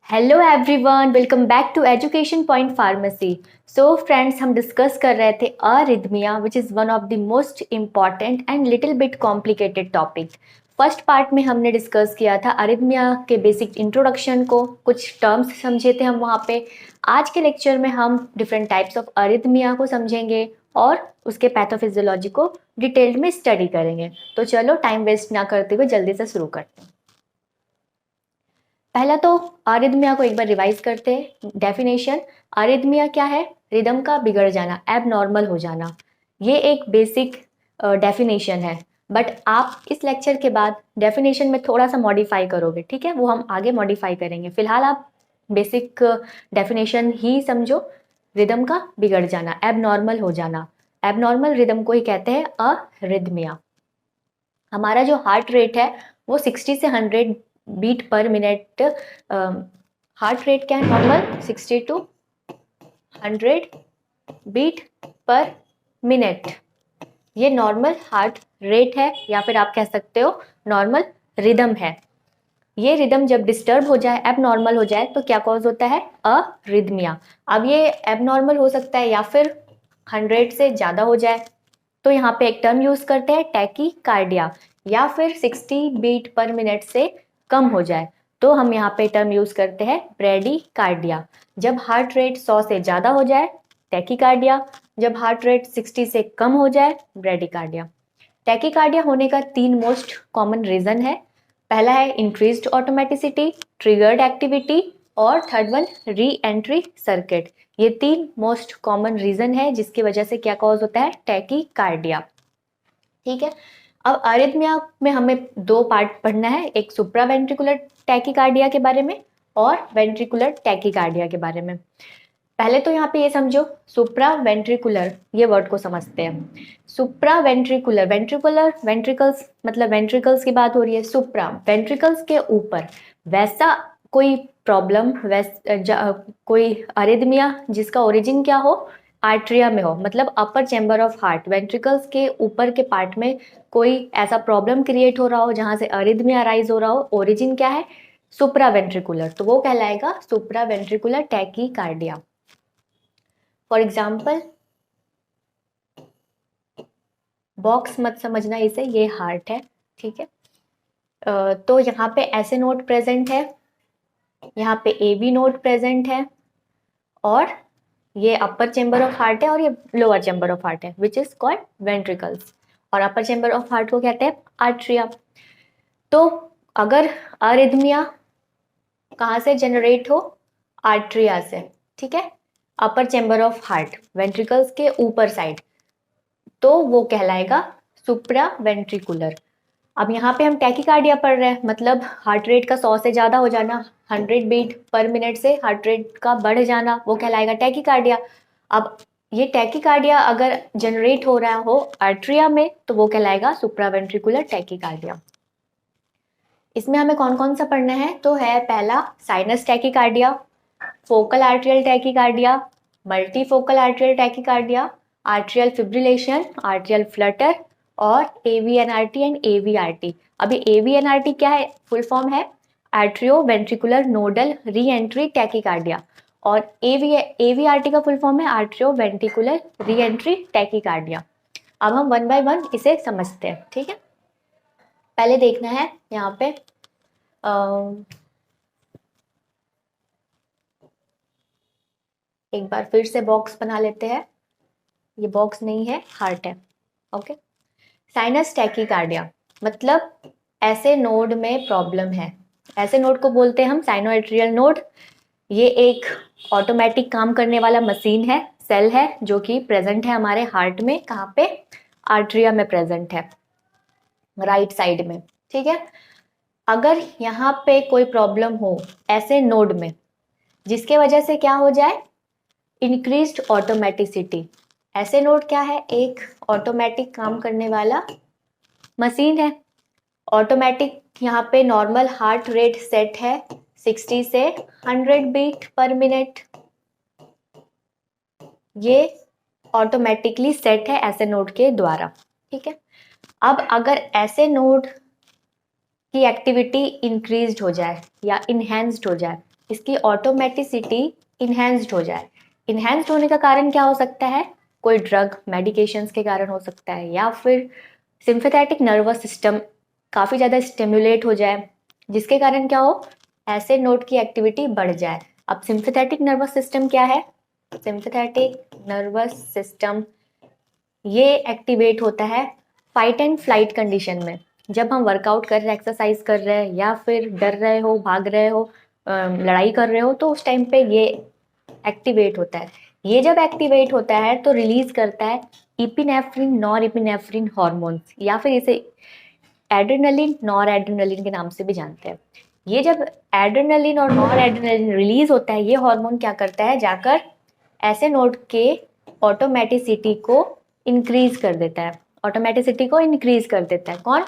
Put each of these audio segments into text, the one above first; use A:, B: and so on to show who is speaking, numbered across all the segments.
A: Hello everyone, welcome back to education point pharmacy. So friends, हम discuss कर रहे थे arrhythmia which is one of the most important and little bit complicated topic. First part में हमने discuss किया था arrhythmia के basic introduction को, कुछ टर्म्स समझे थे हम वहाँ पे। आज के लेक्चर में हम डिफरेंट टाइप्स ऑफ अरिथमिया को समझेंगे और उसके पैथोफिजियोलॉजी को डिटेल्ड में स्टडी करेंगे। तो चलो टाइम वेस्ट ना करते हुए जल्दी से शुरू करते हैं। पहला तो अरिथमिया को एक बार रिवाइज करते हैं। डेफिनेशन, अरिथमिया क्या है? रिदम का बिगड़ जाना, एबनॉर्मल हो जाना। ये एक बेसिक डेफिनेशन है, बट आप इस लेक्चर के बाद डेफिनेशन में थोड़ा सा मॉडिफाई करोगे, ठीक है? वो हम आगे मॉडिफाई करेंगे। फिलहाल आप बेसिक डेफिनेशन ही समझो। रिदम का बिगड़ जाना, एबनॉर्मल हो जाना, एबनॉर्मल रिदम को ही कहते हैं अरिथमिया। हमारा जो हार्ट रेट है वो 60 से 100 beat per minute. Heart rate क्या है? Normal 60 to 100 beat per minute. ये नॉर्मल हार्ट रेट है, या फिर आप कह सकते हो नॉर्मल रिदम है। ये रिदम जब डिस्टर्ब हो जाए, एबनॉर्मल हो जाए, तो क्या कॉज होता है? अरिथमिया। अब ये एबनॉर्मल हो सकता है या फिर 100 से ज़्यादा हो जाए, तो यहाँ पे एक टर्म यूज करते हैं टैकीकार्डिया, या फिर 60 बीट पर मिनट से कम हो जाए तो हम यहाँ पे टर्म यूज करते हैं ब्रेडीकार्डिया। जब हार्ट रेट 100 से ज़्यादा हो जाए टैकीकार्डिया, जब हार्ट रेट 60 से कम हो जाए ब्रेडीकार्डिया। टैकीकार्डिया होने का 3 मोस्ट कॉमन रीजन है। पहला है इंक्रीज्ड ऑटोमेटिसिटी, ट्रिगर्ड एक्टिविटी, और थर्ड वन री एंट्री सर्किट। ये 3 मोस्ट कॉमन रीजन है जिसकी वजह से क्या कॉज होता है? टैकीकार्डिया। ठीक है, अब अरिथमिया में हमें 2 पार्ट पढ़ना है, एक सुप्रावेंट्रिकुलर टैकीकार्डिया के बारे में और वेंट्रिकुलर टैकीकार्डिया के बारे में। पहले तो यहाँ पे ये समझो, सुप्रावेंट्रिकुलर ये वर्ड को समझते हैं। सुप्रावेंट्रिकुलर, वेंट्रिकुलर वेंट्रिकल्स मतलब वेंट्रिकल्स की बात हो रही है। सुप्रा वेंट्रिकल्स के ऊपर वैसा कोई प्रॉब्लम, कोई अरिथमिया जिसका ओरिजिन क्या हो? आर्ट्रिया में हो, मतलब अपर चैम्बर ऑफ हार्ट, वेंट्रिकल्स के ऊपर के पार्ट में कोई ऐसा प्रॉब्लम क्रिएट हो रहा हो जहां से अरिथमिया अराइज हो रहा हो। ओरिजिन क्या है? सुप्रावेंट्रिकुलर, तो वो कहलाएगा supraventricular tachycardia. For example, box मत समझना इसे, ये हार्ट है, ठीक है? तो यहाँ पे ऐसे नोड प्रेजेंट है, यहाँ पे ए बी नोड प्रेजेंट है, और ये अपर चेम्बर ऑफ हार्ट है और ये लोअर चेम्बर ऑफ हार्ट है, विच इज कॉल्ड वेंट्रिकल्स। और अपर चेम्बर ऑफ हार्ट को कहते हैं आर्ट्रिया। तो अगर अरिथमिया कहाँ से जनरेट हो? आर्ट्रिया से, ठीक है? अपर चेम्बर ऑफ हार्ट, वेंट्रिकल्स के ऊपर साइड, तो वो कहलाएगा सुप्रावेंट्रिकुलर। अब यहाँ पे हम टैकीकार्डिया पढ़ रहे हैं, मतलब हार्ट रेट का 100 से ज़्यादा हो जाना, 100 बीट पर मिनट से हार्ट रेट का बढ़ जाना, वो कहलाएगा टैकीकार्डिया। अब ये टैकीकार्डिया अगर जनरेट हो रहा हो आर्ट्रिया में तो वो कहलाएगा सुप्रावेंट्रिकुलर टैकीकार्डिया। इसमें हमें कौन कौन सा पढ़ना है? तो है पहला sinus tachycardia, focal atrial tachycardia, multifocal atrial tachycardia, atrial fibrillation, atrial flutter, और AVNRT एंड AVRT। अभी AVNRT क्या है? फुल फॉर्म है atrio ventricular nodal re entry tachycardia, और AVRT का फुल फॉर्म है atrio ventricular re entry tachycardia. अब हम 1 बाय 1 इसे समझते हैं, ठीक है? पहले देखना है यहाँ पे एक बार फिर से बॉक्स बना लेते हैं। ये बॉक्स नहीं है, हार्ट है, ओके? साइनस टैकीकार्डिया मतलब ऐसे नोड में प्रॉब्लम है। ऐसे नोड को बोलते हैं हम साइनोएट्रियल नोड। ये एक ऑटोमेटिक काम करने वाला मशीन है, सेल है, जो कि प्रेजेंट है हमारे हार्ट में। कहाँ पे? आर्ट्रिया में प्रेजेंट है, राइट साइड में, ठीक है? अगर यहाँ पे कोई प्रॉब्लम हो ऐसे नोड में, जिसके वजह से क्या हो जाए? Increased automaticity. ऐसे नोड क्या है? एक ऑटोमेटिक काम करने वाला मशीन है। ऑटोमेटिक यहाँ पे नॉर्मल हार्ट रेट सेट है 60 से 100 बीट पर मिनट। ये ऑटोमेटिकली सेट है ऐसे नोड के द्वारा, ठीक है? अब अगर ऐसे नोड की एक्टिविटी इंक्रीज्ड हो जाए या इनहेंस्ड हो जाए, इसकी ऑटोमेटिसिटी इन्हेंस्ड हो जाए। इन्हेंस्ड होने का कारण क्या हो सकता है? कोई ड्रग मेडिकेशंस के कारण हो सकता है, या फिर सिंपैथेटिक नर्वस सिस्टम काफ़ी ज़्यादा स्टिमुलेट हो जाए, जिसके कारण क्या हो, ऐसे नोड की एक्टिविटी बढ़ जाए। अब सिंपैथेटिक नर्वस सिस्टम क्या है? सिंपैथेटिक नर्वस सिस्टम ये एक्टिवेट होता है फाइट एंड फ्लाइट कंडीशन में। जब हम वर्कआउट कर रहे हैं, एक्सरसाइज कर रहे हैं, या फिर डर रहे हो, भाग रहे हो, लड़ाई कर रहे हो, तो उस टाइम पे ये एक्टिवेट होता है। ये जब एक्टिवेट होता है तो रिलीज करता है इपिनेफ्रिन, नॉर इपिनेफ्रिन हॉर्मोन्स, या फिर इसे एड्रेनलिन, नॉर एड्रेनलिन के नाम से भी जानते हैं। ये जब एड्रेनलिन और नॉर एड्रेनलिन रिलीज होता है, ये हार्मोन क्या करता है, जाकर ऐसे नोड के ऑटोमेटिसिटी को इंक्रीज कर देता है। ऑटोमेटिसिटी को इंक्रीज कर देता है कौन?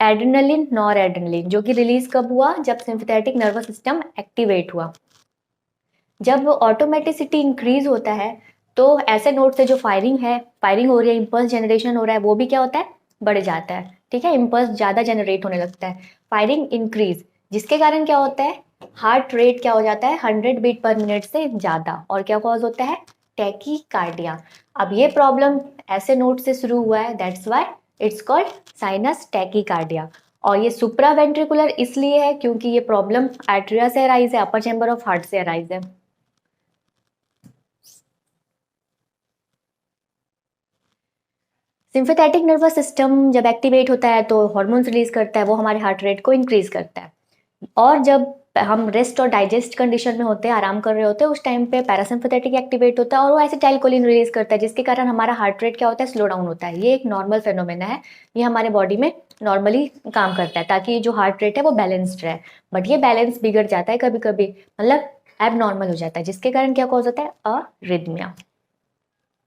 A: एड्रेनलिन, नॉर एड्रेनलिन, जो कि रिलीज कब हुआ? जब सिंपैथेटिक नर्वस सिस्टम एक्टिवेट हुआ। जब ऑटोमेटिसिटी इंक्रीज होता है तो ऐसे नोड से जो फायरिंग हो रही है, इंपल्स जनरेशन हो रहा है, वो भी क्या होता है, बढ़ जाता है। ठीक है, इंपल्स ज़्यादा जनरेट होने लगता है, फायरिंग इंक्रीज, जिसके कारण क्या होता है, हार्ट रेट क्या हो जाता है, 100 बीट पर मिनट से ज़्यादा। और क्या कॉज होता है? टैकीकार्डिया। अब ये प्रॉब्लम ऐसे नोड से शुरू हुआ है, that's why it's called sinus tachycardia. और ये सुप्रावेंट्रिकुलर इसलिए है क्योंकि ये प्रॉब्लम एट्रिया से अराइज है, अपर चैम्बर ऑफ हार्ट से अराइज है। सिंपैथेटिक नर्वस सिस्टम जब एक्टिवेट होता है तो हार्मोन्स रिलीज करता है, वो हमारे हार्ट रेट को इंक्रीज करता है। और जब हम रेस्ट और डाइजेस्ट कंडीशन में होते हैं, आराम कर रहे होते हैं, उस टाइम पे पैरासिम्पैथेटिक एक्टिवेट होता है और वो एसिटाइलकोलिन रिलीज करता है, जिसके कारण हमारा हार्ट रेट क्या होता है, स्लो डाउन होता है। ये एक नॉर्मल फेनोमेना है, ये हमारे बॉडी में नॉर्मली काम करता है ताकि जो हार्ट रेट है वो बैलेंस्ड रहे। बट ये बैलेंस बिगड़ जाता है कभी कभी, मतलब एब नॉर्मल हो जाता है, जिसके कारण क्या कॉज होता है, अरिथमिया।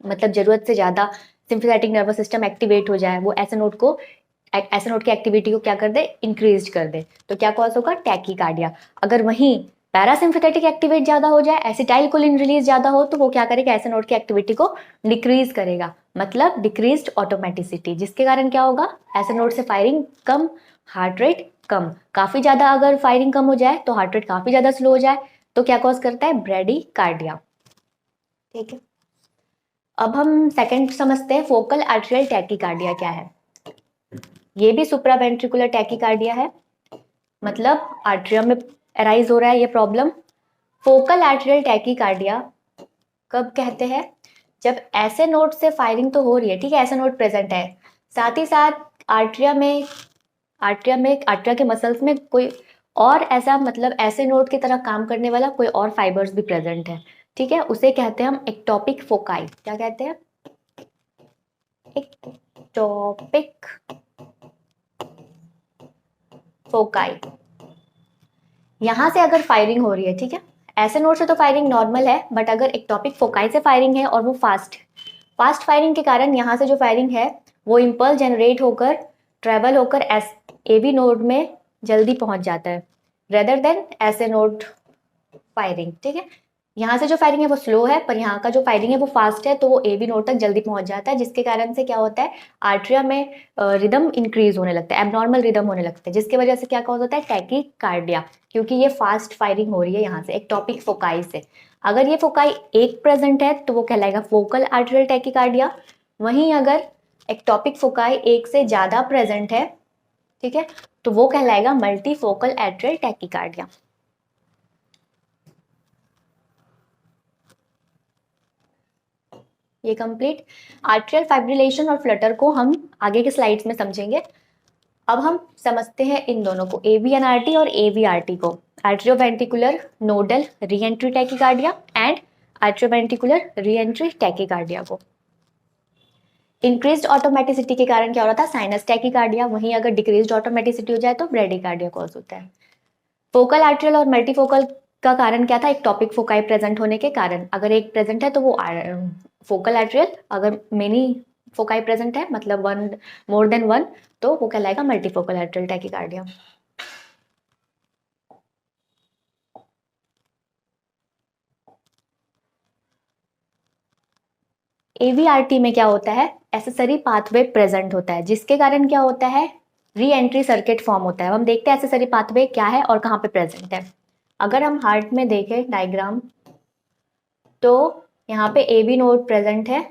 A: मतलब जरूरत से ज्यादा सिंपैथेटिक नर्वस सिस्टम एक्टिवेट हो जाए, वो ऐसे नोड की एक्टिविटी को क्या कर दे, इंक्रीज कर दे, तो क्या कॉज होगा, टैकीकार्डिया। अगर वहीं पैरासिम्पैथेटिक एक्टिवेट ज्यादा हो जाए, एसिटाइलकोलिन रिलीज ज्यादा हो, तो वो क्या करेगा, ऐसे नोड की एक्टिविटी को डिक्रीज करेगा, मतलब डिक्रीज्ड ऑटोमेटिसिटी, जिसके कारण क्या होगा, ऐसे नोड से फायरिंग कम, हार्ट रेट कम। काफी ज्यादा अगर फायरिंग कम हो जाए तो हार्ट रेट काफी ज्यादा स्लो हो जाए, तो क्या कॉज करता है, ब्रेडीकार्डिया। ठीक है, अब हम सेकंड समझते हैं, फोकल आर्टरियल टैकीकार्डिया क्या है। ये भी सुप्रावेंट्रिकुलर टैकीकार्डिया है, मतलब आर्टरियम में अराइज हो रहा है ये प्रॉब्लम। फोकल आर्टरियल टैकीकार्डिया कब कहते हैं, जब ऐसे नोड से फायरिंग तो हो रही है, ठीक है, ऐसा नोड प्रेजेंट है, साथ ही साथ आर्टरिया के मसल्स में कोई और ऐसा, मतलब ऐसे नोड की तरह काम करने वाला कोई और फाइबर्स भी प्रेजेंट है। ठीक है, उसे कहते हैं हम एक्टोपिक फोकाई। क्या कहते हैं, एक्टोपिक फोकाई। यहां से अगर फायरिंग हो रही है, ठीक है, ऐसे नोड से तो फायरिंग नॉर्मल है, बट अगर एक्टोपिक फोकाई से फायरिंग है और वो फास्ट फायरिंग के कारण यहाँ से जो फायरिंग है वो इम्पल्स जनरेट होकर ट्रेवल होकर एबी नोड में जल्दी पहुंच जाता है, रेदर देन ऐसे नोड फायरिंग। ठीक है, यहाँ से जो फायरिंग है वो स्लो है, पर यहाँ का जो फायरिंग है वो फास्ट है, तो वो एबी नोड तक जल्दी पहुंच जाता है, जिसके कारण से क्या होता है, आर्टरिया में रिदम इंक्रीज होने लगता है, एबनॉर्मल रिदम होने लगता है, जिसकी वजह से क्या कॉज होता है, टैकीकार्डिया, क्योंकि ये फास्ट फायरिंग हो रही है यहाँ से एक्टोपिक फोकाई से। अगर ये फोकाई एक प्रेजेंट है तो वो कहलाएगा फोकल आर्टरियल टैकीकार्डिया। वहीं अगर एक्टोपिक फोकाई एक से ज्यादा प्रेजेंट है, ठीक है, तो वो कहलाएगा मल्टीफोकल आर्टरियल टैकीकार्डिया। ये कंप्लीट आर्टरियल फाइब्रिलेशन और फ्लटर को हम आगे के स्लाइड्स में समझेंगे। अब हम समझते हैं इन दोनों को, एवीएनआरटी और एवीआरटी को, atrioventricular nodal reentry tachycardia and atrioventricular reentry tachycardia को। इंक्रीज्ड ऑटोमेटिसिटी के कारण क्या हो रहा था, साइनस टैकीकार्डिया, वहीं अगर डिक्रीज्ड ऑटोमेटिसिटी हो जाए तो ब्रेडीकार्डिया कॉज होता है। फोकल आर्टरियल और मल्टीफोकल का कारण क्या था, एक टॉपिक फोकाई प्रेजेंट होने के कारण। अगर एक प्रेजेंट है तो वो फोकल आर्टरियल, अगर मेनी फोकाई प्रेजेंट है, मतलब वन, मोर देन वन, तो वो कहलाएगा मल्टीफोकल आर्टरियल टैकीकार्डिया। एवीआरटी में क्या होता है, एसेसरी पाथवे प्रेजेंट होता है, जिसके कारण क्या होता है, री एंट्री सर्किट फॉर्म होता है। हम देखते हैं एसेसरी पाथवे क्या है और कहाँ पे प्रेजेंट है। अगर हम हार्ट में देखें डायग्राम, तो यहाँ पे ए बी नोड प्रेजेंट है,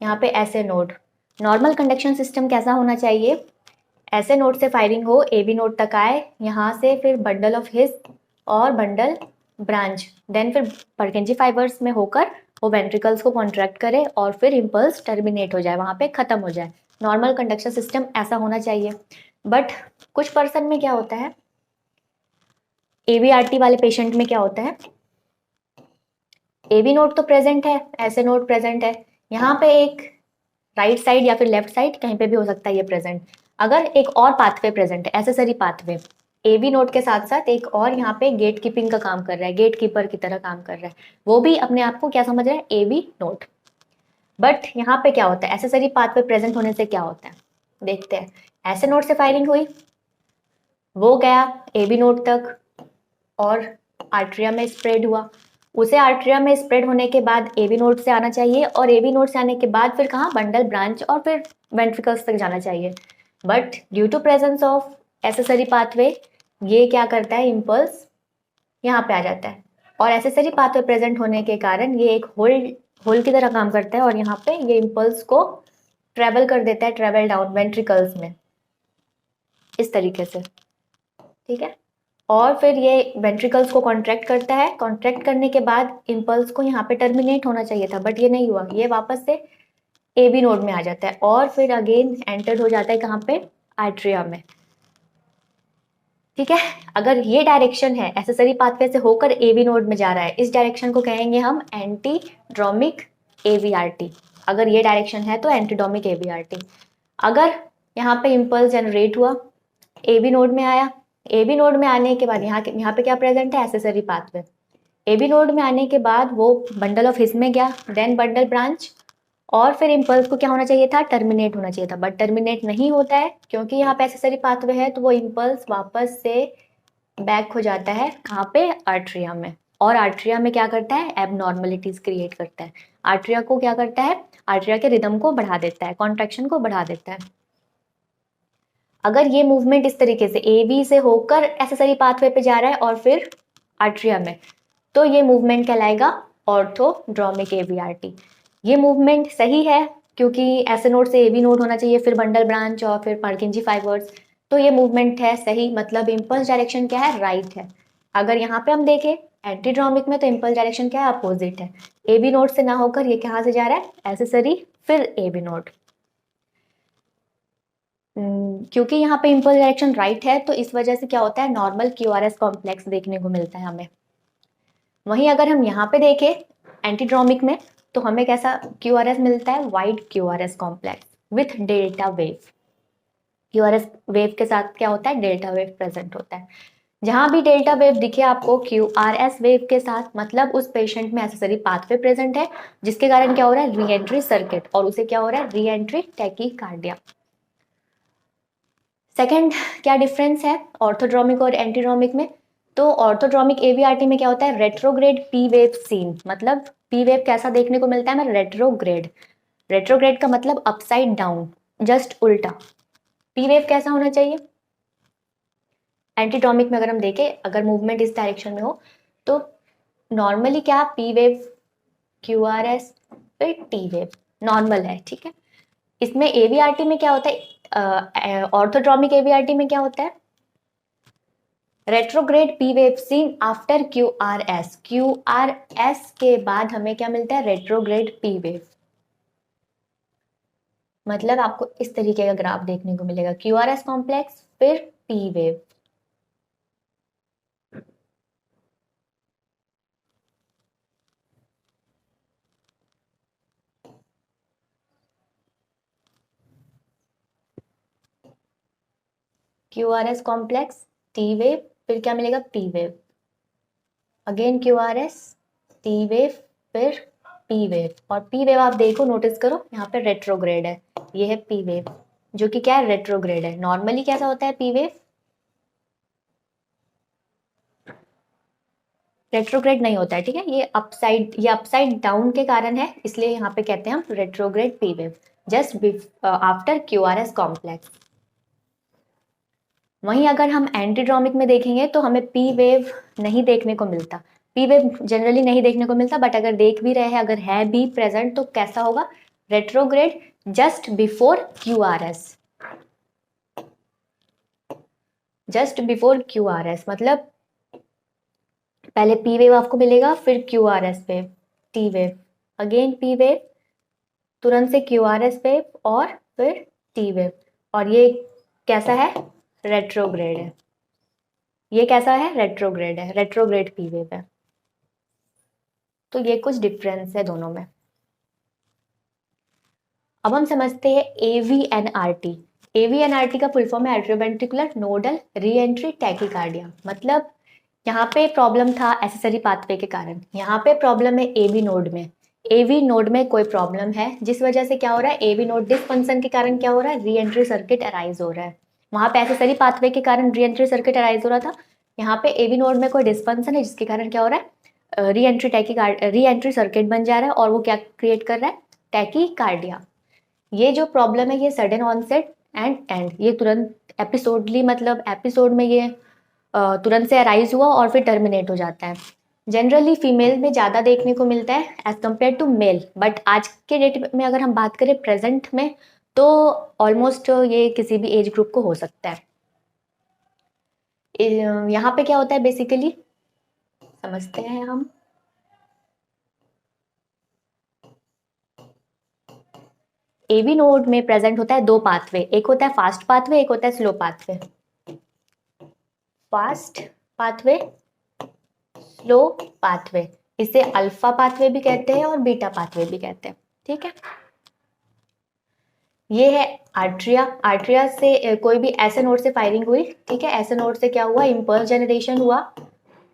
A: यहाँ पे ऐसे नोड। नॉर्मल कंडक्शन सिस्टम कैसा होना चाहिए, ऐसे नोड से फायरिंग हो, ए बी नोड तक आए, यहाँ से फिर बंडल ऑफ हिस और बंडल ब्रांच, देन फिर परकिंजी फाइबर्स में होकर वो वेंट्रिकल्स को कॉन्ट्रैक्ट करे और फिर इम्पल्स टर्मिनेट हो जाए, वहाँ पे खत्म हो जाए। नॉर्मल कंडक्शन सिस्टम ऐसा होना चाहिए। बट कुछ पर्सन में क्या होता है, एवीआरटी वाले पेशेंट में क्या होता है, एबी नोड तो प्रेजेंट है, ऐसे नोड प्रेजेंट है, यहाँ पे एक राइट साइड या फिर लेफ्ट साइड कहीं पे भी हो सकता है ये प्रेजेंट। अगर एक और पाथवे प्रेजेंट है, एसेसरी पाथवे, एबी नोड के साथ साथ एक और यहाँ पे गेट कीपिंग का काम कर रहा है, गेट कीपर की तरह काम कर रहा है, वो भी अपने आप को क्या समझ रहा है, एबी नोड। बट यहाँ पे क्या होता है, एसेसरी पाथवे प्रेजेंट होने से क्या होता है, देखते हैं। ऐसे नोड से फायरिंग हुई, वो गया एबी नोड तक और आर्ट्रिया में स्प्रेड हुआ, उसे आर्ट्रिया में स्प्रेड होने के बाद एबी नोड से आना चाहिए, और एबी नोड से आने के बाद फिर कहाँ, बंडल ब्रांच और फिर वेंट्रिकल्स तक जाना चाहिए। But due to presence of accessory pathway, ये क्या करता है, इम्पल्स यहाँ पे आ जाता है, और एसेसरी पाथवे प्रेजेंट होने के कारण ये एक होल की तरह काम करता है, और यहाँ पे ये इम्पल्स को ट्रेवल कर देता है, ट्रेवल डाउन वेंट्रिकल्स में इस तरीके से, ठीक है। और फिर ये वेंट्रिकल्स को कॉन्ट्रैक्ट करता है, कॉन्ट्रैक्ट करने के बाद इम्पल्स को यहाँ पे टर्मिनेट होना चाहिए था, बट ये नहीं हुआ, ये वापस से ए बी नोड में आ जाता है और फिर अगेन एंटर हो जाता है कहाँ पे, आर्ट्रिया में, ठीक है। अगर ये डायरेक्शन है, एसेसरी पाथवे से होकर ए बी नोड में जा रहा है, इस डायरेक्शन को कहेंगे हम एंटीड्रोमिक एवीआरटी। अगर ये डायरेक्शन है तो एंटीडोमिक एवीआरटी। अगर यहाँ पे इम्पल्स जनरेट हुआ, ए बी नोड में आया, ए बी नोड में आने के बाद यहाँ पे क्या प्रेजेंट है, accessory pathway. A V node में आने के बाद वो बंडल ऑफ हिस में गया, देन बंडल ब्रांच, और फिर इम्पल्स को क्या होना चाहिए था, टर्मिनेट होना चाहिए था, बट टर्मिनेट नहीं होता है क्योंकि यहाँ पे एसेसरी पाथवे है, तो वो इम्पल्स वापस से बैक हो जाता है कहाँ पे, आर्ट्रिया में। और आर्ट्रिया में क्या करता है, एबनॉर्मलिटीज क्रिएट करता है। आर्ट्रिया को क्या करता है, आर्ट्रिया के रिदम को बढ़ा देता है, कॉन्ट्रैक्शन को बढ़ा देता है। अगर ये मूवमेंट इस तरीके से ए बी से होकर एसेसरी पाथवे पे जा रहा है और फिर आर्ट्रिया में, तो ये मूवमेंट कहलाएगा ऑर्थोड्रोमिक एवीआरटी। ये मूवमेंट सही है क्योंकि ऐसे नोड से ए बी नोड होना चाहिए, फिर बंडल ब्रांच और फिर पर्किंजी फाइबर्स, तो ये मूवमेंट है सही, मतलब इम्पल्स डायरेक्शन क्या है, राइट है। अगर यहाँ पे हम देखें एंटीड्रोमिक में, तो इम्पल्स डायरेक्शन क्या है, अपोजिट है। ए बी नोड से ना होकर ये कहाँ से जा रहा है, एसेसरी फिर ए बी नोड। क्योंकि यहाँ पे इम्पल्स डायरेक्शन राइट है, तो इस वजह से क्या होता है, नॉर्मल क्यूआरएस कॉम्प्लेक्स देखने को मिलता है हमें। वहीं अगर हम यहाँ पे देखें एंटीड्रोमिक में, तो हमें कैसा क्यूआरएस मिलता है, wide QRS complex with delta wave. QRS wave के साथ क्या होता है, डेल्टा वेव प्रेजेंट होता है। जहां भी डेल्टा वेव दिखे आपको क्यूआरएस वेव के साथ, मतलब उस पेशेंट में एसेसरी पाथवे प्रेजेंट है, जिसके कारण क्या हो रहा है, री एंट्री सर्किट, और उसे क्या हो रहा है, री एंट्री टैकीकार्डिया। सेकेंड क्या डिफरेंस है ऑर्थोड्रोमिक और एंटीड्रोमिक में, तो ऑर्थोड्रोमिक एवीआरटी में क्या होता है, रेट्रोग्रेड पी वेव सीन, मतलब पी वेव कैसा देखने को मिलता है हमें, रेट्रोग्रेड। रेट्रोग्रेड का मतलब अपसाइड डाउन, जस्ट उल्टा। पी वेव कैसा होना चाहिए, एंटीड्रोमिक में अगर हम देखें, अगर मूवमेंट इस डायरेक्शन में हो, तो नॉर्मली क्या, P wave, Q R S, फिर टी वेव नॉर्मल है, ठीक है। इसमें एवीआरटी में क्या होता है, ऑर्थोड्रोमिक एवीआरटी में क्या होता है, retrograde P wave seen after Q R S. Q R S के बाद हमें क्या मिलता है, रेट्रोग्रेड पी वेव। मतलब आपको इस तरीके का ग्राफ देखने को मिलेगा, क्यू आर एस कॉम्प्लेक्स फिर P wave. Q R S complex, T wave, फिर क्या मिलेगा, P wave, again Q R S, T wave, फिर पी वेव। और पी वेव आप देखो, नोटिस करो यहाँ पे रेट्रोग्रेड है, ये है पी वेव, जो कि क्या है, रेट्रोग्रेड है। नॉर्मली कैसा होता है पी वेव, रेट्रोग्रेड नहीं होता है, ठीक है। ये अपसाइड डाउन के कारण है, इसलिए यहाँ पे कहते हैं हम retrograde P wave, just after Q R S complex. वहीं अगर हम एंटीड्रोमिक में देखेंगे तो हमें पी वेव नहीं देखने को मिलता, पी वेव जनरली नहीं देखने को मिलता, बट अगर देख भी रहे हैं, अगर है भी प्रेजेंट, तो कैसा होगा, retrograde just before Q R S, just before Q R S, मतलब पहले पी वेव आपको मिलेगा, फिर Q R S wave, T wave, again P wave, तुरंत से क्यू आर एस वेव, और फिर टी वेव, और ये कैसा है, रेट्रोग्रेड है, ये कैसा है, रेट्रोग्रेड है, रेट्रोग्रेड पी वेव है। तो ये कुछ डिफरेंस है दोनों में। अब हम समझते हैं AVNRT। AVNRT का फुल फॉर्म है atrioventricular nodal re entry tachycardia. मतलब यहाँ पे प्रॉब्लम था एसेसरी पाथवे के कारण, यहाँ पे प्रॉब्लम है AV नोड में, AV नोड में कोई प्रॉब्लम है, जिस वजह से क्या हो रहा है, AV नोड डिसफंक्शन के कारण क्या हो रहा है, री एंट्री सर्किट अराइज हो रहा है। वहाँ पे एसेसरी पाथवे के कारण री एंट्री सर्किट अराइज हो रहा था, यहाँ पे AV नोड में कोई डिसफंक्शन है जिसके कारण क्या हो रहा है, री एंट्री सर्किट बन जा रहा है, और वो क्या क्रिएट कर रहा है, टैकीकार्डिया। ये जो प्रॉब्लम है ये सडन ऑनसेट एंड ये तुरंत एपिसोडली, मतलब एपिसोड में ये तुरंत से अराइज हुआ और फिर टर्मिनेट हो जाता है। जनरली फीमेल में ज़्यादा देखने को मिलता है as compare to male, but आज के डेट में अगर हम बात करें प्रेजेंट में, तो ऑलमोस्ट ये किसी भी एज ग्रुप को हो सकता है। यहाँ पे क्या होता है बेसिकली, समझते हैं हम। एवी नोड में प्रेजेंट होता है दो पाथवे, एक होता है फास्ट पाथवे, एक होता है slow pathway. Fast pathway, slow pathway, इसे अल्फा पाथवे भी कहते हैं और बीटा पाथवे भी कहते हैं, ठीक है। ये है आर्ट्रिया, आर्ट्रिया से कोई भी ऐसे नोड से फायरिंग हुई, ठीक है, ऐसे नोड से क्या हुआ, इंपल्स जनरेशन हुआ,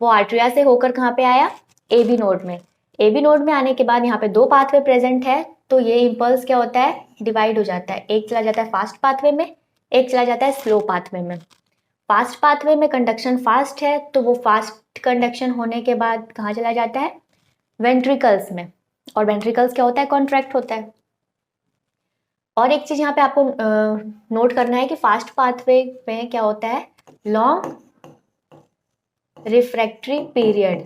A: वो आर्ट्रिया से होकर कहाँ पे आया, एबी नोड में। एबी नोड में आने के बाद यहाँ पे दो पाथवे प्रेजेंट है, तो ये इंपल्स क्या होता है, डिवाइड हो जाता है, एक चला जाता है फास्ट पाथवे में, एक चला जाता है स्लो पाथवे में। फास्ट पाथवे में कंडक्शन फास्ट है, तो वो फास्ट कंडक्शन होने के बाद कहाँ चला जाता है, वेंट्रिकल्स में, और वेंट्रिकल्स क्या होता है, कॉन्ट्रैक्ट होता है। और एक चीज यहाँ पे आपको नोट करना है कि फास्ट पाथवे में क्या होता है, long refractory period,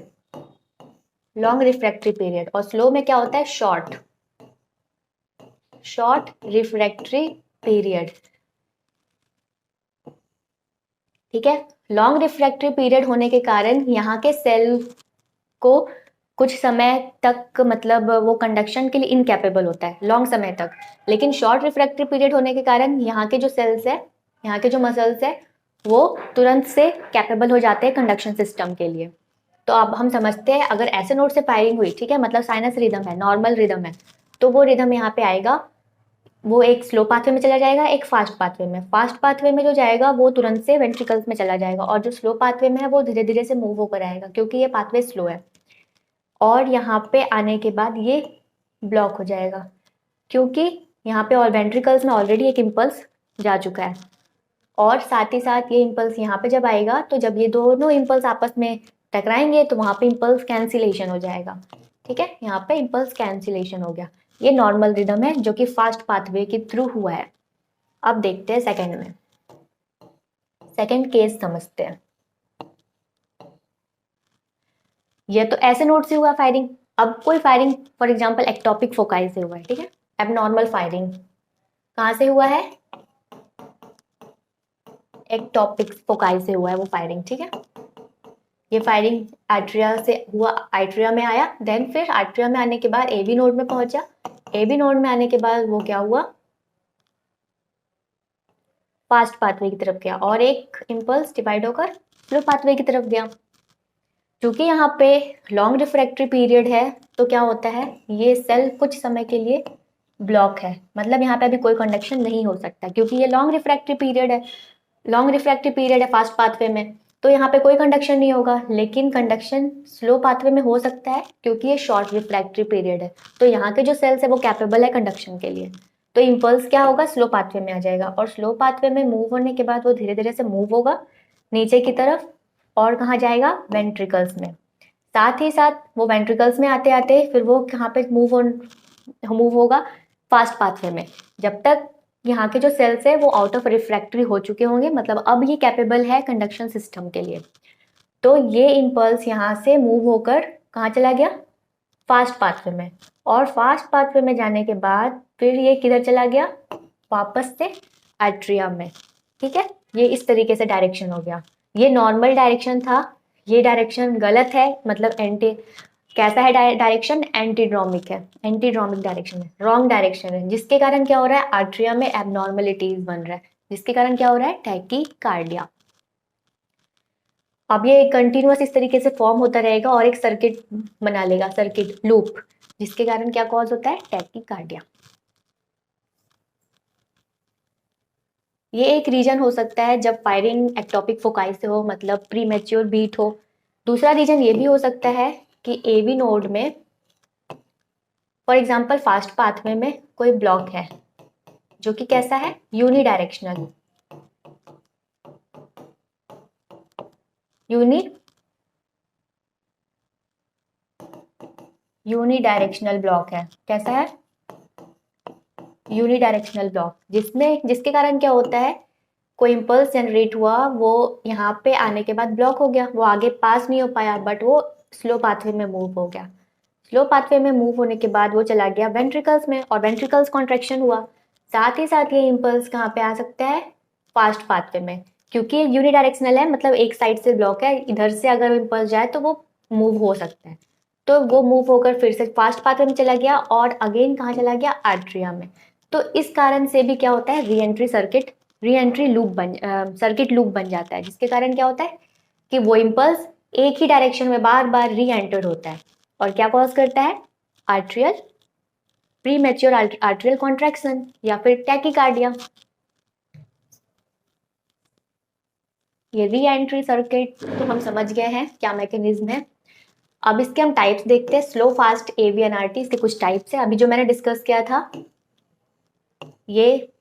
A: long refractory period, और स्लो में क्या होता है, शॉर्ट रिफ्रैक्टरी पीरियड, ठीक है। लॉन्ग रिफ्रैक्टरी पीरियड होने के कारण यहाँ के सेल को कुछ समय तक, मतलब वो कंडक्शन के लिए इनकैपेबल होता है लॉन्ग समय तक, लेकिन शॉर्ट रिफ्रैक्टरी पीरियड होने के कारण यहाँ के जो सेल्स है, यहाँ के जो मसल्स है, वो तुरंत से कैपेबल हो जाते हैं कंडक्शन सिस्टम के लिए। तो अब हम समझते हैं, अगर ऐसे नोड से फायरिंग हुई, ठीक है, मतलब साइनस रिदम है, नॉर्मल रिदम है, तो वो रिदम यहाँ पे आएगा, वो एक स्लो पाथवे में चला जाएगा, एक फास्ट पाथवे में। फास्ट पाथवे में जो जाएगा वो तुरंत से वेंट्रिकल्स में चला जाएगा, और जो स्लो पाथवे में है वो धीरे धीरे से मूव होकर आएगा, क्योंकि ये पाथवे स्लो है, और यहाँ पे आने के बाद ये ब्लॉक हो जाएगा, क्योंकि यहाँ पे और वेंट्रिकल्स में ऑलरेडी एक इम्पल्स जा चुका है, और साथ ही साथ ये इम्पल्स यहाँ पे जब आएगा, तो जब ये दोनों इम्पल्स आपस में टकराएंगे तो वहाँ पे इम्पल्स कैंसिलेशन हो जाएगा, ठीक है, यहाँ पे इम्पल्स कैंसिलेशन हो गया। ये नॉर्मल रिदम है जो कि फास्ट पाथवे के थ्रू हुआ है। अब देखते हैं सेकंड में, सेकंड केस समझते हैं। ये तो ऐसे नोड से हुआ फायरिंग। अब कोई firing for example ectopic foci से हुआ है, ठीक है, एबनॉर्मल फायरिंग कहाँ से हुआ है, एक्टोपिक फोकाई से हुआ है वो फायरिंग, ठीक है। ये फायरिंग आर्ट्रिया से हुआ, आर्ट्रिया में आया, देन फिर आर्ट्रिया में आने के बाद एबी नोड में पहुंचा, एबी नोड में आने के बाद वो क्या हुआ, फास्ट पाथवे की तरफ गया, और एक इम्पल्स डिवाइड होकर स्लो पाथवे की तरफ गया। क्योंकि यहाँ पे लॉन्ग रिफ्रैक्टरी पीरियड है, तो क्या होता है, ये सेल कुछ समय के लिए ब्लॉक है, मतलब यहाँ पे अभी कोई कंडक्शन नहीं हो सकता, क्योंकि ये लॉन्ग रिफ्रैक्टरी पीरियड है, लॉन्ग रिफ्रैक्टरी पीरियड है फास्ट पाथवे में, तो यहाँ पे कोई कंडक्शन नहीं होगा। लेकिन कंडक्शन स्लो पाथवे में हो सकता है, क्योंकि ये शॉर्ट रिफ्रैक्टरी पीरियड है, तो यहाँ के जो सेल्स है वो कैपेबल है कंडक्शन के लिए, तो इम्पल्स क्या होगा, स्लो पाथवे में आ जाएगा, और स्लो पाथवे में मूव होने के बाद वो धीरे धीरे से मूव होगा नीचे की तरफ, और कहाँ जाएगा, वेंट्रिकल्स में। साथ ही साथ वो वेंट्रिकल्स में आते आते फिर वो कहाँ पे मूव होगा, फास्ट पाथवे में। जब तक यहाँ के जो सेल्स है वो आउट ऑफ रिफ्रैक्टरी हो चुके होंगे, मतलब अब ये कैपेबल है कंडक्शन सिस्टम के लिए। तो ये इम्पल्स यहाँ से मूव होकर कहाँ चला गया, फास्ट पाथवे में, और फास्ट पाथवे में जाने के बाद फिर ये किधर चला गया, वापस से एट्रियम में। ठीक है, ये इस तरीके से डायरेक्शन हो गया। ये नॉर्मल डायरेक्शन था, ये डायरेक्शन गलत है, मतलब एंटी, कैसा है डायरेक्शन, एंटीड्रोमिक है, एंटीड्रोमिक डायरेक्शन है, रॉन्ग डायरेक्शन है, जिसके कारण क्या हो रहा है, आर्ट्रिया में एबनॉर्मलिटीज बन रहा है, जिसके कारण क्या हो रहा है, टैकीकार्डिया। अब ये कंटिन्यूअस इस तरीके से फॉर्म होता रहेगा और एक सर्किट बना लेगा, सर्किट लूप, जिसके कारण क्या कॉज होता है, टैकीकार्डिया। ये एक रीजन हो सकता है जब फायरिंग एक्टोपिक फोकाई से हो, मतलब प्री मैच्योर बीट हो। दूसरा रीजन ये भी हो सकता है कि एवी नोड में फॉर एग्जांपल फास्ट पाथवे में कोई ब्लॉक है जो कि कैसा है, यूनिडायरेक्शनल, यूनिडायरेक्शनल ब्लॉक है, कैसा है, यूनिडायरेक्शनल ब्लॉक, जिसके कारण क्या होता है, कोई इम्पल्स जनरेट हुआ, वो यहाँ पे आने के बाद ब्लॉक हो गया, वो आगे पास नहीं हो पाया, बट वो स्लो पाथवे में मूव हो गया। स्लो पाथवे में मूव होने के बाद वो चला गया वेंट्रिकल्स में, और वेंट्रिकल्स कॉन्ट्रैक्शन हुआ। साथ ही साथ ये इम्पल्स कहाँ पे आ सकता है, फास्ट पाथवे में, क्योंकि यूनिडायरेक्शनल है, मतलब एक साइड से ब्लॉक है, इधर से अगर इम्पल्स जाए तो वो मूव हो सकता है। तो वो मूव होकर फिर से फास्ट पाथवे में चला गया और अगेन कहाँ चला गया, आर्ट्रिया में। तो इस कारण से भी क्या होता है, re entry loop circuit loop बन जाता है, जिसके कारण क्या होता है कि वो इम्पल्स एक ही डायरेक्शन में बार बार री एंटर होता है, और क्या कॉज करता है, atrial premature atrial contraction या फिर टैकीकार्डिया। ये री एंट्री सर्किट तो हम समझ गए हैं क्या मैकेनिज्म है। अब इसके हम टाइप्स देखते हैं, स्लो फास्ट एवीएनआरटी, इसके कुछ टाइप्स है, अभी जो मैंने डिस्कस किया था, ये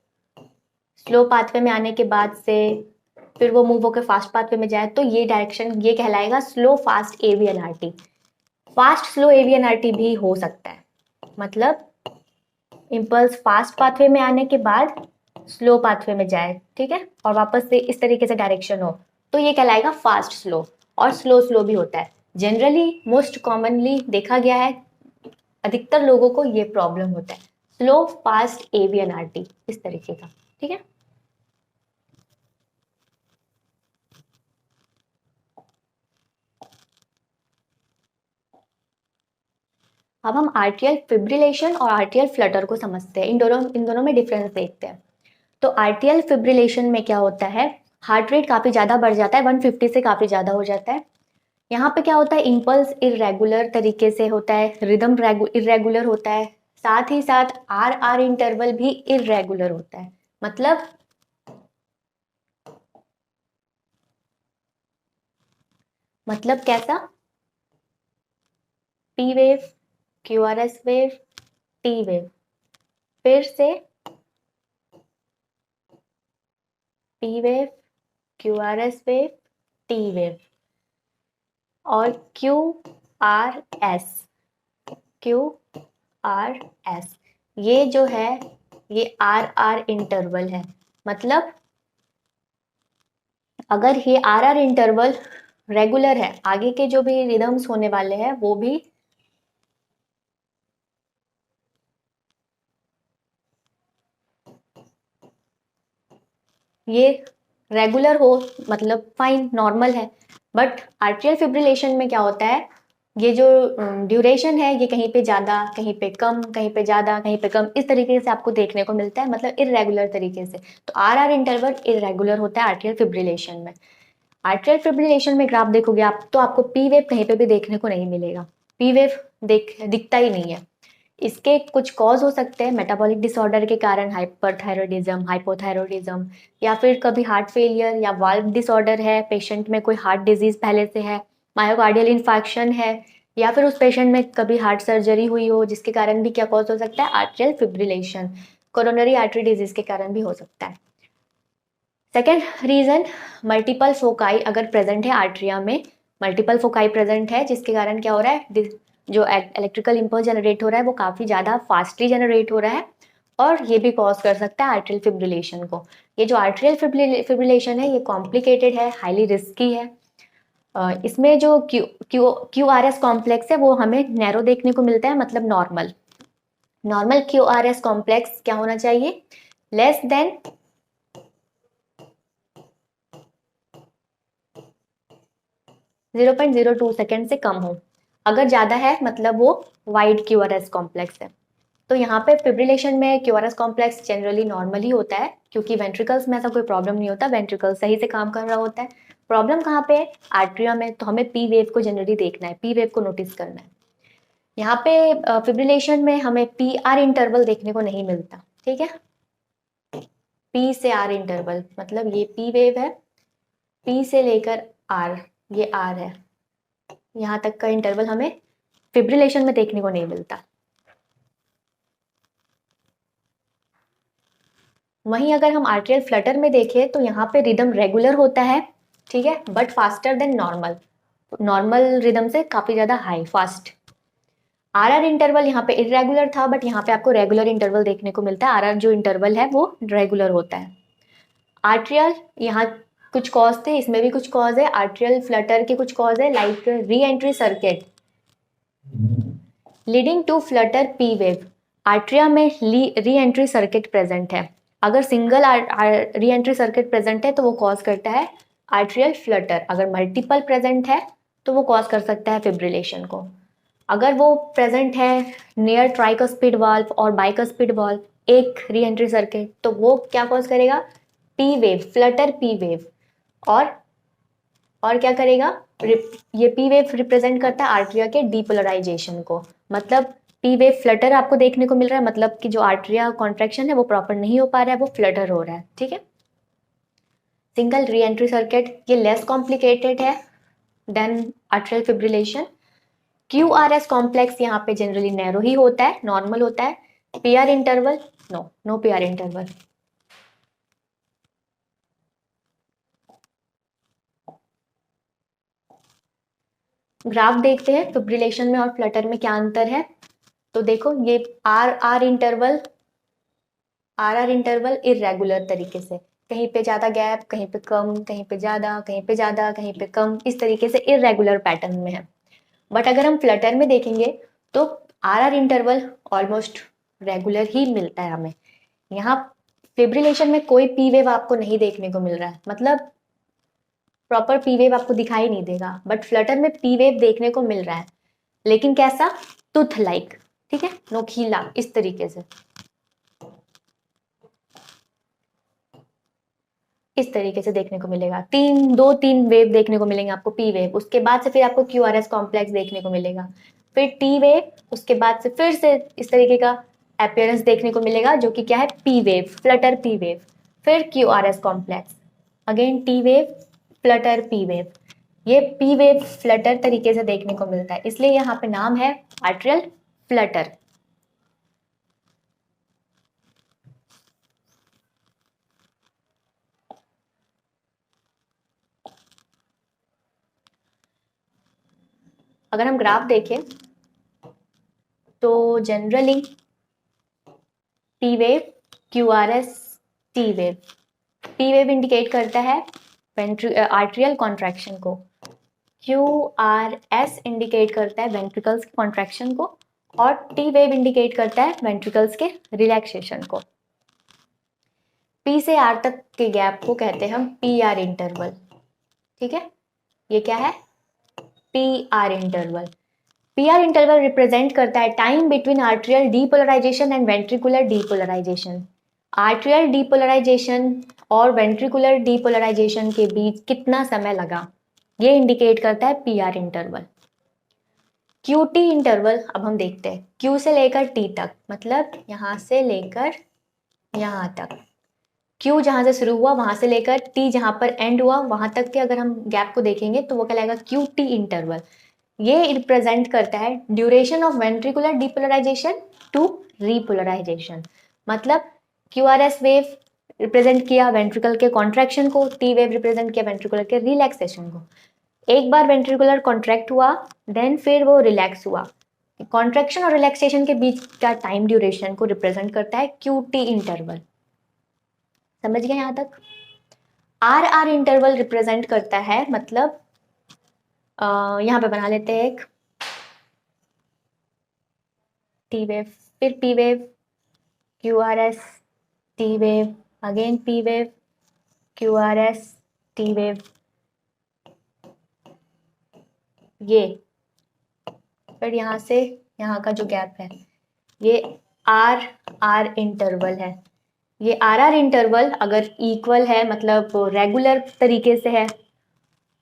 A: स्लो पाथवे में आने के बाद से फिर वो मूव होकर फास्ट पाथवे में जाए, तो ये डायरेक्शन ये कहलाएगा स्लो फास्ट एवीएनआरटी। फास्ट स्लो एवीएनआरटी भी हो सकता है, मतलब इम्पल्स फास्ट पाथवे में आने के बाद स्लो पाथवे में जाए, ठीक है, और वापस से इस तरीके से डायरेक्शन हो, तो ये कहलाएगा फास्ट स्लो। और स्लो स्लो भी होता है, जनरली मोस्ट कॉमनली देखा गया है, अधिकतर लोगों को ये प्रॉब्लम होता है, स्लो फास्ट एवीएनआरटी इस तरीके का, ठीक है। अब हम आर्टियल फिब्रिलेशन और आर्टियल फ्लटर को समझते हैं, इन दोनों में डिफरेंस देखते हैं। तो आर्टियल फिब्रिलेशन में क्या होता है, हार्ट रेट काफ़ी ज़्यादा बढ़ जाता है, 150 से काफ़ी ज़्यादा हो जाता है। यहाँ पे क्या होता है, इम्पल्स इरेगुलर तरीके से होता है, रिदम इरेगुलर होता है, साथ ही साथ आर आर इंटरवल भी इरेगुलर होता है। मतलब कैसा, P wave, Q R S wave, T wave, फिर से P wave, Q R S wave, T wave, और Q R S, Q R S, ये जो है ये आर आर इंटरवल है। मतलब अगर ये आर आर इंटरवल रेगुलर है, आगे के जो भी रिदम्स होने वाले हैं वो भी ये रेगुलर हो, मतलब फाइन नॉर्मल है। बट आर्ट्रियल फिब्रिलेशन में क्या होता है, ये जो ड्यूरेशन है ये कहीं पे ज़्यादा, कहीं पे कम, कहीं पे ज़्यादा, कहीं पे कम, इस तरीके से आपको देखने को मिलता है, मतलब इरेगुलर तरीके से। तो आर आर इंटरवल इरेगुलर होता है आर्ट्रियल फिब्रिलेशन में। आर्ट्रियल फिब्रिलेशन में ग्राफ देखोगे आप तो आपको पी वेव कहीं पे भी देखने को नहीं मिलेगा, पी वेव दिखता ही नहीं है। इसके कुछ कॉज हो सकते हैं, मेटाबॉलिक डिसऑर्डर के कारण, हाइपरथायरॉयडिज्म, हाइपोथायरॉयडिज्म, या फिर कभी हार्ट फेलियर या वाल्व डिसऑर्डर है, पेशेंट में कोई हार्ट डिजीज पहले से है, मायोकार्डियल इन्फार्क्शन है, या फिर उस पेशेंट में कभी हार्ट सर्जरी हुई हो, जिसके कारण भी क्या कॉज हो सकता है, atrial fibrillation, coronary artery disease के कारण भी हो सकता है। सेकेंड रीजन, मल्टीपल फोकाई अगर प्रेजेंट है आर्ट्रिया में, मल्टीपल फोकाई प्रेजेंट है, जिसके कारण क्या हो रहा है, जो इलेक्ट्रिकल इम्पल्स जनरेट हो रहा है वो काफ़ी ज़्यादा फास्टली जनरेट हो रहा है, और ये भी कॉज कर सकता है आर्ट्रियल फिब्रिलेशन को। ये जो आर्ट्रियल फिब्रिलेशन है ये कॉम्प्लिकेटेड है, हाईली रिस्की है। इसमें जो क्यू आर एस कॉम्प्लेक्स है वो हमें नैरो देखने को मिलता है, मतलब normal. Normal Q R S complex क्या होना चाहिए? लेस देन 0.02 सेकेंड से कम हो। अगर ज्यादा है मतलब वो wide Q R S complex है। तो यहाँ पे फिब्रिलेशन में Q R S complex generally normal ही होता है, क्योंकि वेंट्रिकल्स में ऐसा कोई प्रॉब्लम नहीं होता, वेंट्रिकल सही से काम कर रहा होता है। प्रॉब्लम कहाँ पे है? आर्ट्रिया में। तो हमें पी वेव को जनरली देखना है, पी वेव को नोटिस करना है। यहाँ पे फिब्रिलेशन में हमें पी आर इंटरवल देखने को नहीं मिलता, ठीक है। पी से आर इंटरवल मतलब ये पी वेव है, पी से लेकर आर, ये आर है, यहाँ तक का इंटरवल हमें फिब्रिलेशन में देखने को नहीं मिलता। वहीं अगर हम आर्ट्रियल फ्लटर में देखें तो यहाँ पे रिदम रेगुलर होता है, ठीक है, but faster than normal. Normal rhythm से काफी ज्यादा high fast. R R interval यहाँ पे इरेगुलर था, बट यहाँ पे आपको रेगुलर इंटरवल देखने को मिलता है। आर आर जो इंटरवल है वो रेगुलर होता है। आर्ट्रियल यहाँ कुछ कॉज थे, इसमें भी कुछ कॉज है। आर्ट्रियल फ्लटर के कुछ कॉज है, like re entry circuit leading to flutter P wave. Atria में री एंट्री सर्किट प्रेजेंट है। अगर single re entry circuit present है तो वो कॉज करता है आर्ट्रियल फ्लटर। अगर मल्टीपल प्रेजेंट है तो वो कॉज कर सकता है फिब्रिलेशन को। अगर वो प्रेजेंट है नियर ट्राइकस्पिड वाल्व और बाइकस्पिड वाल्व, एक री एंट्री सर्किट, तो वो क्या कॉज करेगा? P wave, flutter P wave. और क्या करेगा? ये पी वेव रिप्रेजेंट करता है आर्ट्रिया के डीपोलराइजेशन को। मतलब पी वेव फ्लटर आपको देखने को मिल रहा है, मतलब कि जो आर्ट्रिया कॉन्ट्रैक्शन है वो प्रॉपर नहीं हो पा रहा है, वो फ्लटर हो रहा है, ठीक है। सिंगल री एंट्री सर्किट ये लेस कॉम्प्लिकेटेड है than atrial fibrillation. Q R S complex यहाँ पे जनरली नैरो ही होता है, नॉर्मल होता है। P R interval no P R interval. Graph देखते हैं फिब्रिलेशन में और फ्लटर में क्या अंतर है। तो देखो ये आर आर इंटरवल इरेगुलर तरीके से, कहीं पे ज्यादा गैप, कहीं पे कम, कहीं पे ज्यादा, कहीं पे ज्यादा, कहीं पे कम, इस तरीके से इरेगुलर पैटर्न में है। बट अगर हम फ्लटर में देखेंगे तो R R interval almost regular ही मिलता है हमें। यहाँ फिब्रिलेशन में कोई पी वेव आपको नहीं देखने को मिल रहा है, मतलब प्रॉपर पी वेव आपको दिखाई नहीं देगा। बट फ्लटर में पी वेव देखने को मिल रहा है, लेकिन कैसा? टूथ लाइक, ठीक है, नोकीला, इस तरीके से, इस तरीके से देखने को मिलेगा। दो तीन वेव देखने को मिलेंगे आपको पी वेव, उसके बाद से फिर आपको क्यू आर एस कॉम्प्लेक्स देखने को मिलेगा, फिर टी वेव, उसके बाद से फिर से इस तरीके का अपियरेंस देखने को मिलेगा जो कि क्या है? P wave, flutter P wave, फिर Q R S complex, again T wave, flutter P wave. ये पी वेव फ्लटर तरीके से देखने को मिलता है, इसलिए यहाँ पे नाम है आर्ट्रियल फ्लटर। अगर हम ग्राफ देखें तो generally P wave, Q R S, T wave. P wave indicate करता है आर्ट्रियल कॉन्ट्रैक्शन को, क्यू आर एस इंडिकेट करता है वेंट्रिकल्स के कॉन्ट्रैक्शन को, और टी वेव इंडिकेट करता है वेंट्रिकल्स के रिलैक्सेशन को। पी से आर तक के गैप को कहते हैं हम पी आर इंटरवल, ठीक है। ये क्या है? P R interval. P R interval represent करता है time between atrial depolarization and ventricular depolarization. Atrial depolarization और वेंट्रिकुलर डीपोलराइजेशन के बीच कितना समय लगा, ये इंडिकेट करता है P R interval. Q T interval अब हम देखते हैं, क्यू से लेकर टी तक, मतलब यहां से लेकर यहां तक। क्यू जहां से शुरू हुआ वहां से लेकर टी जहां पर एंड हुआ वहां तक के अगर हम गैप को देखेंगे तो वो कहलाएगा क्यू टी इंटरवल। ये रिप्रेजेंट करता है duration of ventricular depolarization to repolarization. मतलब Q R S wave represent किया वेंट्रिकल के कॉन्ट्रैक्शन को, टी वेव रिप्रेजेंट किया वेंट्रिकुलर के रिलैक्सेशन को। एक बार वेंट्रिकुलर कॉन्ट्रैक्ट हुआ, देन फिर वो रिलैक्स हुआ, कॉन्ट्रैक्शन और रिलैक्सेशन के बीच का टाइम ड्यूरेशन को रिप्रेजेंट करता है QT इंटरवल। समझ गए यहाँ तक? RR इंटरवल रिप्रेजेंट करता है, मतलब यहाँ पे बना लेते हैं एक T वेव, फिर P wave, QRS, T wave, again P wave, QRS, T wave, ये फिर यहाँ से यहाँ का जो गैप है ये RR इंटरवल है। ये RR इंटरवल अगर इक्वल है, मतलब रेगुलर तरीके से है,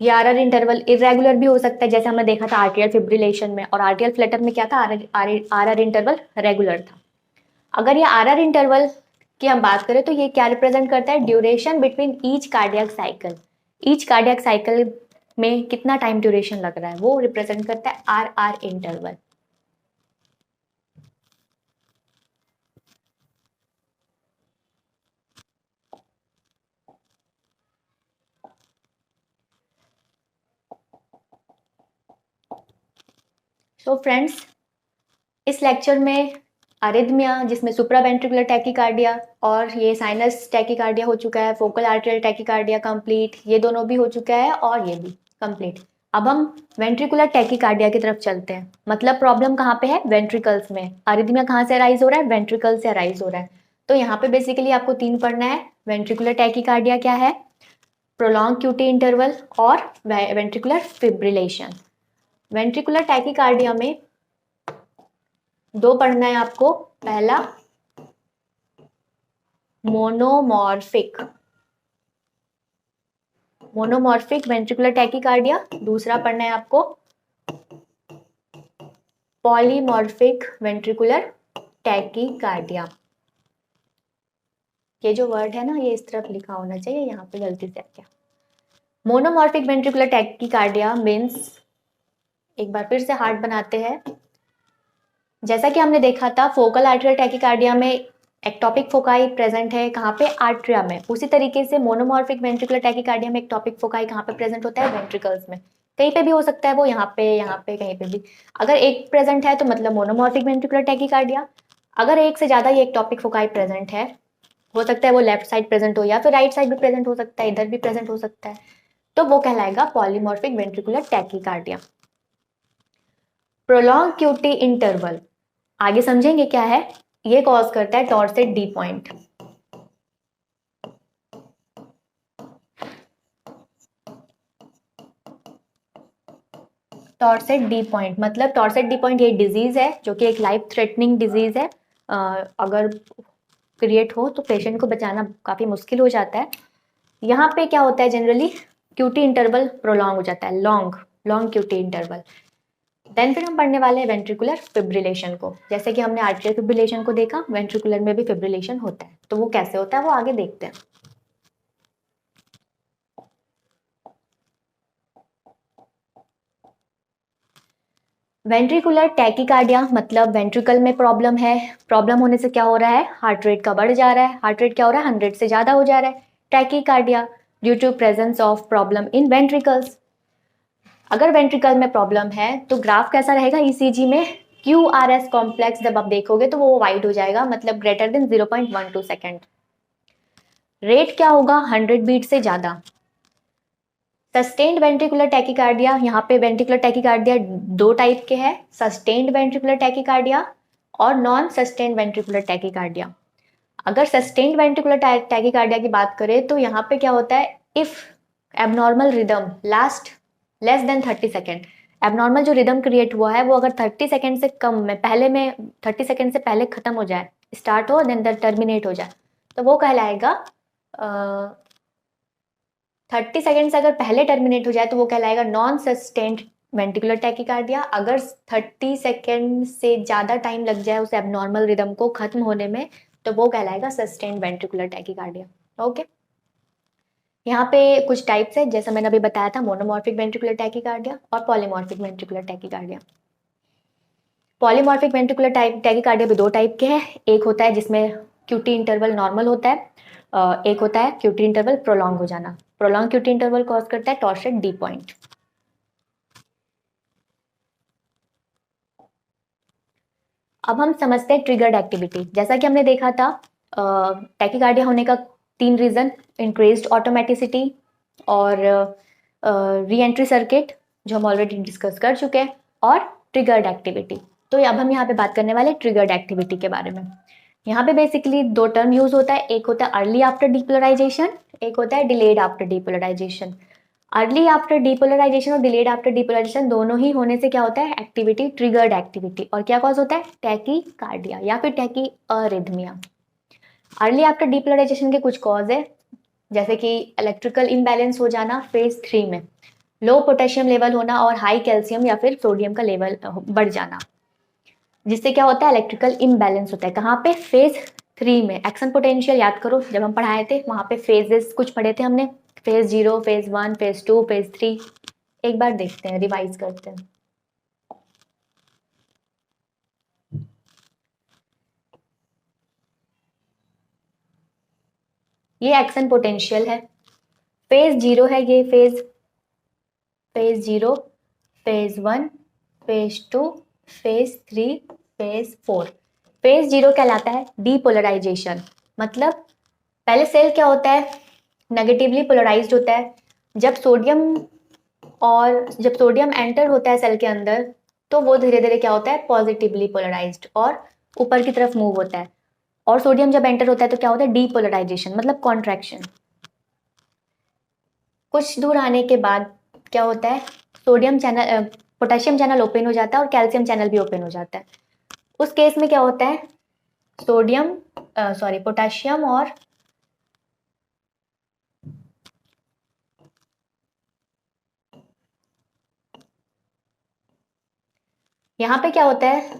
A: ये RR इंटरवल इरेगुलर भी हो सकता है, जैसे हमने देखा था आर्टियल फिब्रिलेशन में, और आर्टियल फ्लटर में क्या था, RR इंटरवल रेगुलर था। अगर ये RR इंटरवल की हम बात करें तो ये क्या रिप्रेजेंट करता है, duration between each cardiac cycle. Each cardiac cycle में कितना टाइम ड्यूरेशन लग रहा है वो रिप्रेजेंट करता है RR इंटरवल। सो फ्रेंड्स, इस लेक्चर में अरिथमिया, जिसमें सुप्रावेंट्रिकुलर टैकीकार्डिया और ये साइनस टैकीकार्डिया हो चुका है, फोकल आर्टेरियल टैकीकार्डिया कंप्लीट, ये दोनों भी हो चुका है और ये भी कंप्लीट। अब हम वेंट्रिकुलर टैकीकार्डिया की तरफ चलते हैं। मतलब प्रॉब्लम कहाँ पे है, वेंट्रिकल्स में। अरिथमिया कहाँ से अराइज हो रहा है, वेंट्रिकल से अराइज हो रहा है। तो यहाँ पे बेसिकली आपको 3 पढ़ना है। वेंट्रिकुलर टैकीकार्डिया क्या है, प्रोलॉन्ग क्यूटी इंटरवल और वेंट्रिकुलर फिब्रिलेशन। वेंट्रिकुलर टैकीकार्डिया में 2 पढ़ना है आपको। पहला मोनोमॉर्फिक वेंट्रिकुलर टैकीकार्डिया, दूसरा पढ़ना है आपको पॉलीमॉर्फिक वेंट्रिकुलर टैकीकार्डिया। ये जो वर्ड है ना, ये इस तरफ लिखा होना चाहिए, यहाँ पे गलती से आ गया। मोनोमॉर्फिक वेंट्रिकुलर टैकीकार्डिया मीन्स, एक बार फिर से हार्ट बनाते हैं। जैसा कि हमने देखा था फोकल आर्टेरियल टैकीकार्डिया में एक्टोपिक फोकाई प्रेजेंट है, कहाँ पे, आर्ट्रिया में। उसी तरीके से मोनोमॉर्फिक वेंट्रिकुलर टैकीकार्डिया में एक्टोपिक फोकाई कहाँ पे प्रेजेंट होता है, वेंट्रिकल्स में। कहीं पे भी हो सकता है वो, यहाँ पे कहीं पे भी। अगर एक प्रेजेंट है तो मतलब मोनोमॉर्फिक वेंट्रिकुलर टैकीकार्डिया। अगर एक से ज्यादा ये एक्टोपिक फोकाई प्रेजेंट है, हो सकता है वो लेफ्ट साइड प्रेजेंट हो या फिर राइट साइड भी प्रेजेंट हो सकता है, इधर भी प्रेजेंट हो सकता है, तो वो कहलाएगा polymorphic ventricular tachycardia. Prolong QT interval आगे समझेंगे क्या है। ये कॉज करता है टॉर्सेट डी पॉइंट। टॉर्सेट डी पॉइंट मतलब, टॉर्सेट डी पॉइंट ये डिजीज है जो कि एक लाइफ थ्रेटनिंग डिजीज है। अगर क्रिएट हो तो पेशेंट को बचाना काफी मुश्किल हो जाता है। यहाँ पे क्या होता है, जनरली क्यूटी इंटरवल प्रोलॉन्ग हो जाता है, लॉन्ग क्यूटी इंटरवल। देन फिर हम पढ़ने वाले हैं वेंट्रिकुलर फिब्रिलेशन को। जैसे कि हमने आर्ट्रियल फिब्रिलेशन को देखा, वेंट्रिकुलर में भी फिब्रिलेशन होता है, तो वो कैसे होता है वो आगे देखते हैं। वेंट्रिकुलर टैकीकार्डिया मतलब वेंट्रिकल में प्रॉब्लम है। प्रॉब्लम होने से क्या हो रहा है, हार्ट रेट का बढ़ जा रहा है। हार्ट रेट क्या हो रहा है, 100 से ज्यादा हो जा रहा है। Tachycardia due to presence of problem in ventricles. अगर वेंट्रिकल में प्रॉब्लम है तो ग्राफ कैसा रहेगा, ईसीजी में QRS कॉम्प्लेक्स जब आप देखोगे तो वो वाइड हो जाएगा, मतलब ग्रेटर देन 0.12 सेकेंड। रेट क्या होगा, 100 बीट से ज्यादा। सस्टेन्ड वेंट्रिकुलर टैकीकार्डिया, यहाँ पे वेंट्रिकुलर टैकीकार्डिया 2 टाइप के हैं, सस्टेन्ड वेंट्रिकुलर टैकीकार्डिया और नॉन सस्टेन्ड वेंट्रिकुलर टैकीकार्डिया। अगर सस्टेन्ड वेंट्रिकुलर टैकीकार्डिया की बात करें तो यहाँ पे क्या होता है, if abnormal rhythm last less than 30 second, abnormal जो रिदम क्रिएट हुआ है वो अगर 30 सेकेंड से कम में, पहले में 30 सेकेंड से पहले खत्म हो जाए, स्टार्ट हो देन टर्मिनेट हो जाए, तो वो कहलाएगा 30 सेकेंड से अगर पहले टर्मिनेट हो जाए तो वो कहलाएगा नॉन सस्टेन्ड वेंट्रिकुलर टैकीकार्डिया। अगर 30 सेकेंड से ज़्यादा टाइम लग जाए उस एबनॉर्मल रिदम को खत्म होने में तो वो कहलाएगा सस्टेन्ड वेंट्रिकुलर टैकीकार्डिया। ओके, यहाँ पे कुछ टाइप्स है, जैसा मैंने अभी बताया था, मोनोमॉर्फिक वेंट्रिकुलर टैकीकार्डिया और polymorphic ventricular tachycardia. Polymorphic ventricular tachycardia भी 2 टाइप के हैं। एक होता है जिसमें क्यूटी इंटरवल नॉर्मल होता है, एक होता है क्यूटी इंटरवल प्रोलॉन्ग हो जाना। प्रोलॉन्ग क्यूटी इंटरवल कॉज करता है टॉर्सेट डी पॉइंट। अब हम समझते हैं ट्रिगर्ड एक्टिविटी। जैसा कि हमने देखा था टैकीकार्डिया होने का 3 रीजन, इंक्रीज्ड ऑटोमेटिसिटी और री एंट्री सर्किट जो हम ऑलरेडी डिस्कस कर चुके हैं, और ट्रिगर्ड एक्टिविटी। तो अब हम यहाँ पे बात करने वाले ट्रिगर्ड एक्टिविटी के बारे में। यहाँ पे बेसिकली 2 टर्म यूज होता है, एक होता है अर्ली आफ्टर डीपोलराइजेशन, एक होता है delayed after depolarization. Early after depolarization और डिलेड आफ्टर डीपोलराइजेशन दोनों ही होने से क्या होता है, एक्टिविटी ट्रिगर्ड एक्टिविटी। और क्या कॉज होता है, टैकीकार्डिया या फिर tachyarrhythmia. Early after depolarization के कुछ कॉज है, जैसे कि इलेक्ट्रिकल इम्बैलेंस हो जाना फेज 3 में, लो पोटेशियम लेवल होना और हाई कैल्शियम या फिर सोडियम का लेवल बढ़ जाना, जिससे क्या होता है, इलेक्ट्रिकल इम्बैलेंस होता है। कहाँ पे, फेज 3 में। एक्शन पोटेंशियल याद करो, जब हम पढ़ाए थे वहां पे फेजेस कुछ पढ़े थे हमने, फेज 0, फेज 1, फेज 2, फेज 3। एक बार देखते हैं, रिवाइज करते हैं। ये एक्शन पोटेंशियल है, फेज 0 है ये, phase 0, phase 1, phase 2, phase 3, phase 4। Phase 0 कहलाता है डीपोलराइजेशन। मतलब पहले सेल क्या होता है, नेगेटिवली पोलराइज्ड होता है। जब सोडियम एंटर होता है सेल के अंदर, तो वो धीरे धीरे क्या होता है, पॉजिटिवली पोलराइज्ड और ऊपर की तरफ मूव होता है। और सोडियम जब एंटर होता है तो क्या होता है, डीपोलराइजेशन, मतलब कॉन्ट्रैक्शन। कुछ दूर आने के बाद क्या होता है, पोटेशियम चैनल ओपन हो जाता है और कैल्शियम चैनल भी ओपन हो जाता है। उस केस में क्या होता है, पोटेशियम और यहाँ पे क्या होता है,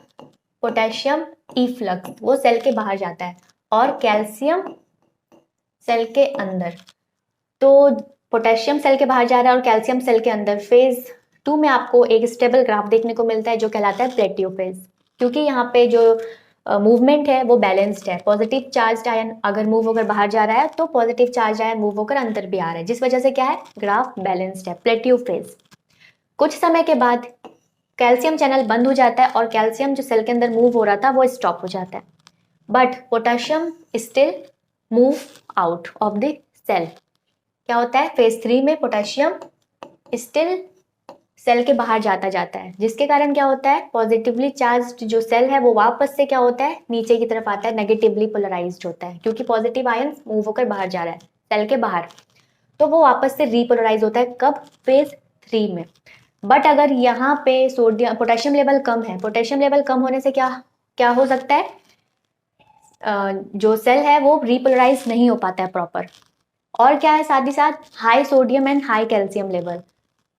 A: पोटेशियम इफ्लक्स, वो सेल के बाहर जाता है, और कैल्शियम सेल के अंदर। तो पोटेशियम सेल के बाहर जा रहा है और कैल्शियम सेल के अंदर। फेज 2 में आपको एक स्टेबल ग्राफ देखने को मिलता है जो कहलाता है प्लेटियो फेज, क्योंकि यहाँ पे जो मूवमेंट है वो बैलेंस्ड है। पॉजिटिव चार्ज आयन अगर मूव होकर बाहर जा रहा है तो पॉजिटिव चार्ज आयन मूव होकर अंदर भी आ रहा है, जिस वजह से क्या है, ग्राफ बैलेंस्ड है, प्लेटियो फेज। कुछ समय के बाद कैल्शियम चैनल बंद हो जाता है और कैल्शियम जो सेल के अंदर मूव हो रहा था वो स्टॉप हो जाता है, but potassium still move out of the cell. क्या होता है, फेज 3 में पोटेशियम स्टिल सेल के बाहर जाता है, जिसके कारण क्या होता है, पॉजिटिवली चार्ज जो सेल है वो वापस से क्या होता है, नीचे की तरफ आता है, नेगेटिवली पोलराइज्ड होता है, क्योंकि पॉजिटिव आयन मूव होकर बाहर जा रहा है सेल के बाहर, तो वो वापस से रीपोलराइज होता है। कब, फेज 3 में। बट अगर यहाँ पे पोटेशियम लेवल कम है, पोटेशियम लेवल कम होने से क्या क्या हो सकता है, जो सेल है वो रीपोलराइज नहीं हो पाता है प्रॉपर। और क्या है, साथ ही साथ high sodium and high calcium level.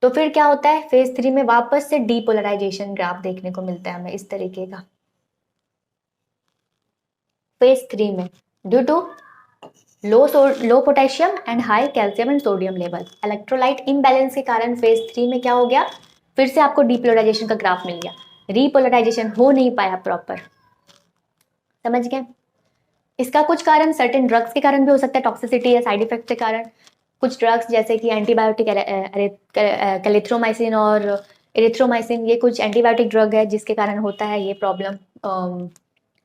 A: तो फिर क्या होता है, फेज 3 में वापस से डीपोलराइजेशन ग्राफ देखने को मिलता है हमें इस तरीके का। फेज 3 में due to low potassium and high calcium and sodium level, electrolyte imbalance के कारण फेज 3 में क्या हो गया, फिर से आपको डीपोलराइजेशन का ग्राफ मिल गया, रीपोलराइजेशन हो नहीं पाया प्रॉपर। समझ गए। इसका कुछ कारण सर्टेन ड्रग्स के कारण भी हो सकता है, टॉक्सिसिटी या साइड इफेक्ट के कारण। कुछ ड्रग्स जैसे कि एंटीबायोटिक कैलिथ्रोमाइसिन और एरिथ्रोमाइसिन, ये कुछ एंटीबायोटिक ड्रग है जिसके कारण होता है ये प्रॉब्लम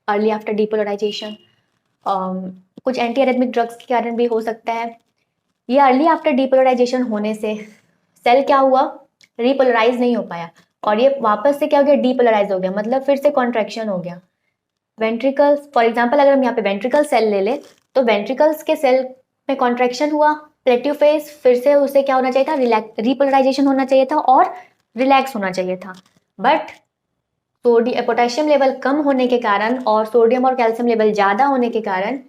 A: अर्ली आफ्टर डीपोलराइजेशन। कुछ एंटी एरिथमिक ड्रग्स के कारण भी हो सकता है। ये अर्ली आफ्टर डीपोलराइजेशन होने से सेल क्या हुआ, रीपोलराइज नहीं हो पाया और ये वापस से क्या हो गया, डीपोलराइज हो गया, मतलब फिर से कॉन्ट्रैक्शन हो गया। वेंट्रिकल्स, फॉर एग्जाम्पल अगर हम यहाँ पे वेंट्रिकल सेल ले ले, तो वेंट्रिकल्स के सेल में कॉन्ट्रैक्शन हुआ, प्लेटियो फेज, फिर से उसे क्या होना चाहिए था, रीपोलराइजेशन होना चाहिए था और रिलैक्स होना चाहिए था। बट पोटेशियम लेवल कम होने के कारण और सोडियम और कैल्शियम लेवल ज्यादा होने के कारण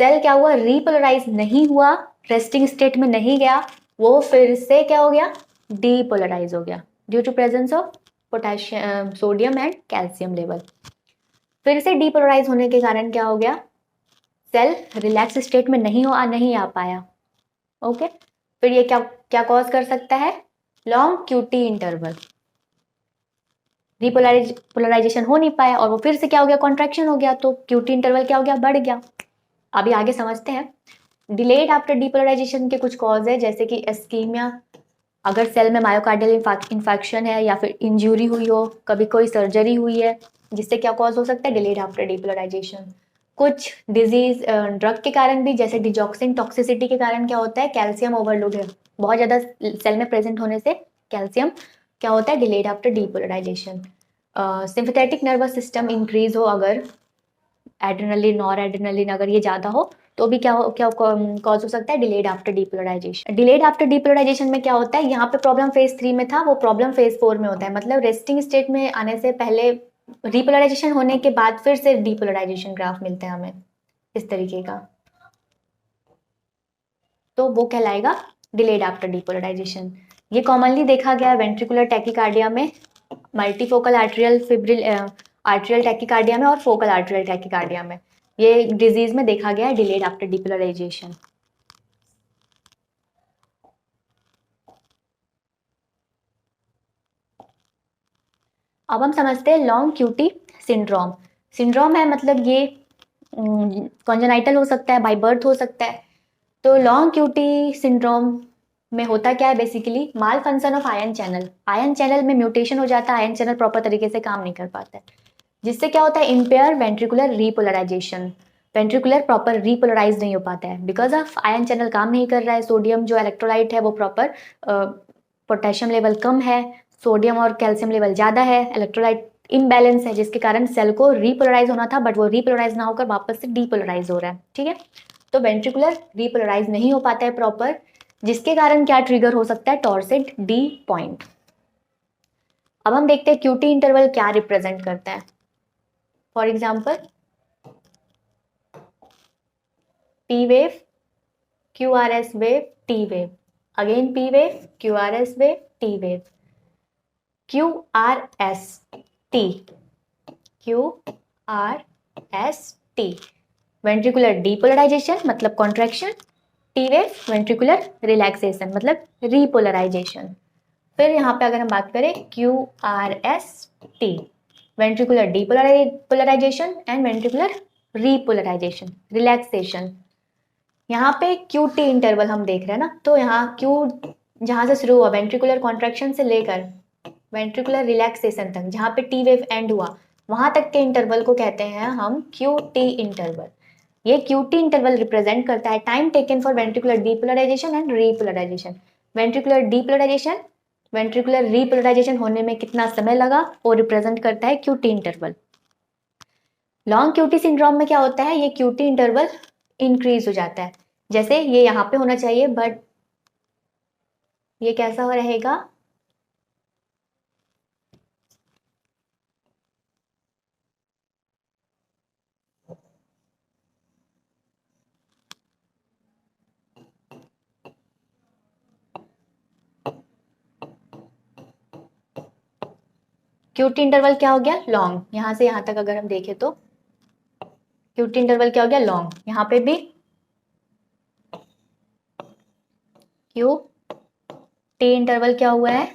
A: सेल क्या हुआ, रीपोलराइज नहीं हुआ, रेस्टिंग स्टेट में नहीं गया, वो फिर से क्या हो गया, डीपोलराइज हो गया due to presence of potassium, sodium and calcium level. फिर से डीपोलराइज होने के कारण क्या हो गया, सेल रिलैक्स स्टेट में नहीं आ पाया। ओके, फिर ये क्या क्या कॉज कर सकता है, लॉन्ग क्यूटी इंटरवल, पोलराइजेशन हो नहीं पाया और वो फिर से क्या हो गया, कॉन्ट्रैक्शन हो गया, तो क्यूटी इंटरवल क्या हो गया, बढ़ गया। अभी आगे समझते हैं। डिलेड आफ्टर डीपोलराइजेशन के कुछ कॉज है, जैसे कि एस्कीमिया, अगर सेल में मायोकार्डियल इन्फेक्शन है या फिर इंजरी हुई हो, कभी कोई सर्जरी हुई है, जिससे क्या कॉज हो सकता है, डिलेड आफ्टर डीपोलराइजेशन। कुछ डिजीज ड्रग के कारण भी, जैसे डिजॉक्सिन टॉक्सिसिटी के कारण क्या होता है, कैल्शियम ओवरलोड है, बहुत ज़्यादा सेल में प्रेजेंट होने से कैल्शियम क्या होता है, delayed after depolarization. Sympathetic nervous system increase हो अगर, एड्रेनलिन नॉर एड्रेनलिन अगर ये ज़्यादा हो तो भी क्या कॉज हो सकता है, delayed after depolarization. Delayed after depolarization में क्या होता है, यहाँ पे प्रॉब्लम फेज 3 में था, वो प्रॉब्लम फेज 4 में होता है, मतलब रेस्टिंग स्टेट में आने से पहले रिपोलराइजेशन होने के बाद फिर से डीपोलराइजेशन ग्राफ मिलता है हमें इस तरीके का, तो वो कहलाएगा डिलेड आफ्टर डीपोलराइजेशन। ये कॉमनली देखा गया है वेंट्रिकुलर टैकीकार्डिया में, मल्टीफोकल आर्ट्रियल टैकीकार्डिया में और फोकल आर्ट्रियल टैकीकार्डिया में, ये डिजीज में देखा गया है डिलेड आफ्टर डीपोलराइजेशन। अब हम समझते हैं लॉन्ग क्यूटी सिंड्रोम। सिंड्रोम है मतलब ये कॉन्जेनाइटल हो सकता है, बाय बर्थ हो सकता है। तो लॉन्ग क्यूटी सिंड्रोम में होता क्या है, basically mall function of ion channel में म्यूटेशन हो जाता है, आयन चैनल प्रॉपर तरीके से काम नहीं कर पाता है, जिससे क्या होता है, empire ventricular repolarisation, ventricular proper repolarise नहीं हो पाता है, बिकॉज ऑफ आयन चैनल काम नहीं कर रहा है, सोडियम जो इलेक्ट्रोलाइट है वो प्रॉपर, पोटेशियम लेवल कम है, सोडियम और कैल्शियम लेवल ज़्यादा है, इलेक्ट्रोलाइट इम्बैलेंस है, जिसके कारण सेल को रीपोलराइज होना था बट वो रीपोलराइज ना होकर वापस से डीपोलराइज हो रहा है, ठीक है। तो वेंट्रिकुलर रीपोलराइज नहीं हो पाता है प्रॉपर, जिसके कारण क्या ट्रिगर हो सकता है, टॉर्सिड डी पॉइंट। अब हम देखते हैं क्यूटी इंटरवल क्या रिप्रेजेंट करता है। For example P wave, Q R S wave, T wave, again P wave, Q R S wave, T wave, Q R S T, Q R S T, ventricular depolarization मतलब contraction, T wave ventricular relaxation मतलब repolarization. फिर यहाँ पे अगर हम बात करें Q R S T, ventricular depolarization and ventricular repolarization relaxation. यहाँ पे क्यू टी इंटरवल हम देख रहे हैं ना, तो यहाँ क्यू जहाँ से शुरू हुआ वेंट्रिकुलर कॉन्ट्रैक्शन से लेकर वेंट्रिकुलर रिलैक्सेशन तक, जहाँ पे टी वेव एंड हुआ वहां तक के इंटरवल को कहते हैं हम क्यू टी इंटरवल। ये क्यू टी इंटरवल रिप्रेजेंट करता है time taken for ventricular depolarization and repolarization. Ventricular depolarization, ventricular repolarization होने में कितना समय लगा वो रिप्रेजेंट करता है Q T interval. Long Q T syndrome में क्या होता है, ये क्यूटी इंटरवल इंक्रीज हो जाता है, जैसे ये यहाँ पे होना चाहिए बट ये कैसा हो रहेगा, क्यूटी इंटरवल क्या हो गया, लॉन्ग। यहाँ से यहाँ तक अगर हम देखें तो क्यूटी इंटरवल क्या हो गया, लॉन्ग। यहाँ पे भी क्यू टी इंटरवल क्या हुआ है,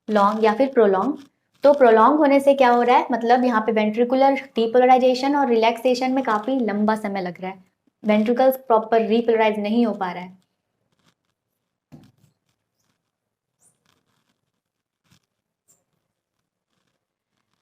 A: लॉन्ग या फिर प्रोलॉन्ग। तो प्रोलॉन्ग होने से क्या हो रहा है, मतलब यहाँ पे वेंट्रिकुलर डीपोलराइजेशन और रिलैक्सेशन में काफी लंबा समय लग रहा है, वेंट्रिकल्स प्रॉपर रीपोलराइज नहीं हो पा रहा है।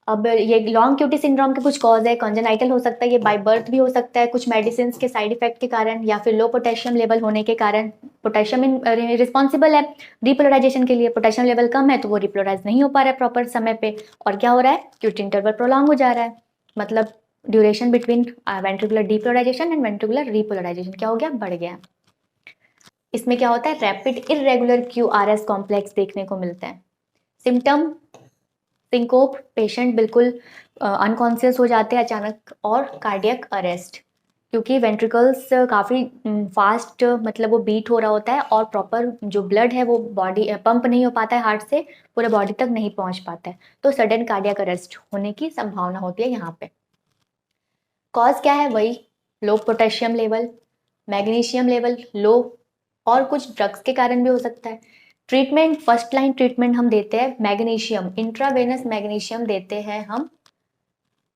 A: अब ये लॉन्ग क्यूटी सिंड्रोम के कुछ कॉज है, कॉन्जेनाइटल हो सकता है, ये बाय बर्थ भी हो सकता है, कुछ मेडिसिन के साइड इफेक्ट के कारण, या फिर लो पोटेशियम लेवल होने के कारण। पोटेशियम रिस्पॉन्सिबल है रिपोलराइजेशन के लिए, पोटेशियम लेवल कम है तो वो रिपोलराइज नहीं हो पा रहा है प्रॉपर समय पे, और क्या हो रहा है, क्यूटी इंटरवल प्रोलॉन्ग हो जा रहा है, मतलब duration between ventricular depolarization and ventricular repolarization क्या हो गया, बढ़ गया। इसमें क्या होता है, rapid irregular Q R S complex देखने को मिलता है। सिम्टम, सिंकोप, पेशेंट बिल्कुल अनकॉन्शियस हो जाते हैं अचानक, और कार्डियक अरेस्ट, क्योंकि वेंट्रिकल्स काफ़ी फास्ट मतलब वो बीट हो रहा होता है और प्रॉपर जो ब्लड है वो बॉडी पंप नहीं हो पाता है, हार्ट से पूरे बॉडी तक नहीं पहुंच पाता है, तो सडन कार्डियक अरेस्ट होने की संभावना होती है यहाँ पे। कॉज क्या है, वही लो potassium level, magnesium level low, और कुछ ड्रग्स के कारण भी हो सकता है। ट्रीटमेंट, फर्स्ट लाइन ट्रीटमेंट हम देते हैं मैग्नीशियम, इंट्रावेनस मैग्नीशियम देते हैं हम,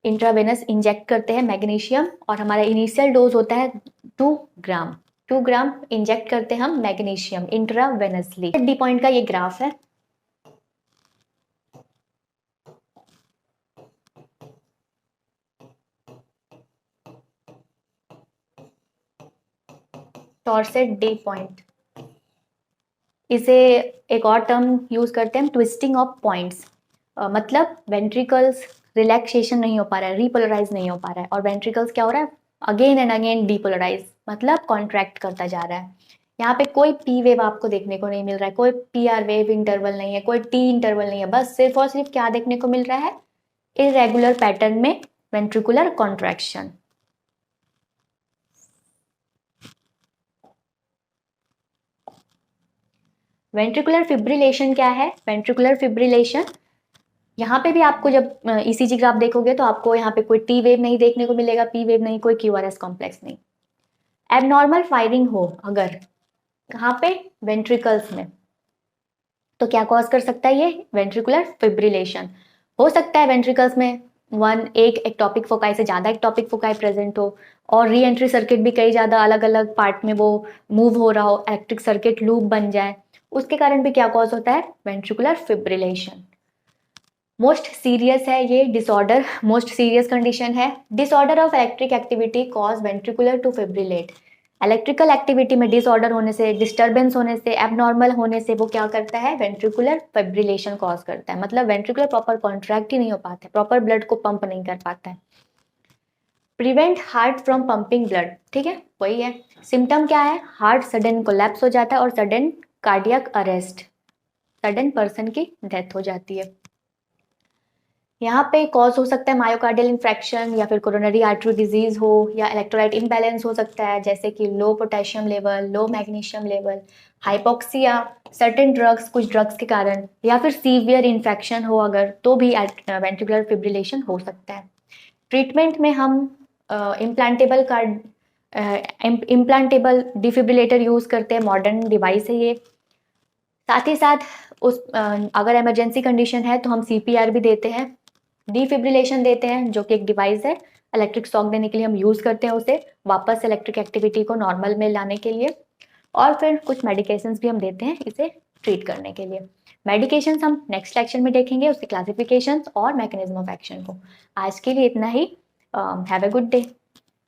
A: इंट्रावेनस इंजेक्ट करते हैं मैग्नीशियम, और हमारा इनिशियल डोज होता है 2 ग्राम, 2 ग्राम इंजेक्ट करते हैं हम मैग्नीशियम इंट्रावेनसली। डी पॉइंट का ये ग्राफ है, टॉर्सेट डी पॉइंट, इसे एक और टर्म यूज करते हैं हम, ट्विस्टिंग ऑफ पॉइंट्स। मतलब वेंट्रिकल्स रिलैक्सेशन नहीं हो पा रहा है, रिपोलराइज नहीं हो पा रहा है, और वेंट्रिकल्स क्या हो रहा है, अगेन एंड अगेन डीपोलराइज, मतलब कॉन्ट्रैक्ट करता जा रहा है। यहाँ पे कोई पी वेव आपको देखने को नहीं मिल रहा है, कोई पी आर वेव इंटरवल नहीं है, कोई टी इंटरवल नहीं है, बस सिर्फ और सिर्फ क्या देखने को मिल रहा है, इरेगुलर पैटर्न में वेंट्रिकुलर कॉन्ट्रैक्शन। वेंट्रिकुलर फिब्रिलेशन क्या है? वेंट्रिकुलर फिब्रिलेशन, यहाँ पे भी आपको जब ईसीजी ग्राफ देखोगे तो आपको यहाँ पे कोई टी वेव नहीं देखने को मिलेगा, पी वेव नहीं, कोई क्यूआरएस कॉम्प्लेक्स नहीं। एबनॉर्मल फायरिंग हो अगर कहाँ पे, वेंट्रिकल्स में, तो क्या कॉज कर सकता है ये, वेंट्रिकुलर फिब्रिलेशन। हो सकता है वेंट्रिकल्स में एक एक्टोपिक फोकाई से ज़्यादा एक्टोपिक फोकाई प्रेजेंट हो, और री एंट्री सर्किट भी कई ज़्यादा अलग अलग पार्ट में वो मूव हो रहा हो, इलेक्ट्रिक सर्किट लूप बन जाए, उसके कारण भी क्या कॉज होता है, वेंट्रिकुलर फिब्रिलेशन। मोस्ट सीरियस है ये डिसऑर्डर, मोस्ट सीरियस कंडीशन है, disorder of electric activity cause ventricular to fibrillate. Electrical activity में डिसऑर्डर होने से, डिस्टर्बेंस होने से, एबनॉर्मल होने से वो क्या करता है, वेंट्रिकुलर फिब्रिलेशन कॉज करता है, मतलब वेंट्रिकुलर प्रॉपर कॉन्ट्रैक्ट ही नहीं हो पाता है, प्रॉपर ब्लड को पंप नहीं कर पाता है। Prevent heart from pumping blood, ठीक है, वही है। सिम्टम क्या है, हार्ट सडन कोलैप्स हो जाता है और sudden cardiac arrest, sudden person की डेथ हो जाती है। यहाँ पे कॉज हो सकता है मायोकार्डियल इन्फ्रैक्शन, या फिर कोरोनरी आर्टरी डिजीज हो, या इलेक्ट्रोलाइट इम्बैलेंस हो सकता है, जैसे कि low potassium level, low magnesium level, hypoxia, certain drugs, कुछ ड्रग्स के कारण, या फिर सीवियर इन्फेक्शन हो अगर, तो भी वेंट्रिकुलर फिब्रिलेशन हो सकता है। ट्रीटमेंट में हम इम्प्लांटेबल डिफिब्रिलेटर यूज करते हैं, मॉडर्न डिवाइस है ये। साथ ही साथ अगर इमरजेंसी कंडीशन है तो हम सीपीआर भी देते हैं, डिफिब्रिलेशन देते हैं, जो कि एक डिवाइस है, इलेक्ट्रिक शॉक देने के लिए हम यूज़ करते हैं उसे, वापस इलेक्ट्रिक एक्टिविटी को नॉर्मल में लाने के लिए। और फिर कुछ मेडिकेशंस भी हम देते हैं इसे ट्रीट करने के लिए। मेडिकेशंस हम नेक्स्ट लेक्चर में देखेंगे, उसके क्लासिफिकेशंस और मैकेनिज्म ऑफ एक्शन को। आज के लिए इतना ही। Have a good day.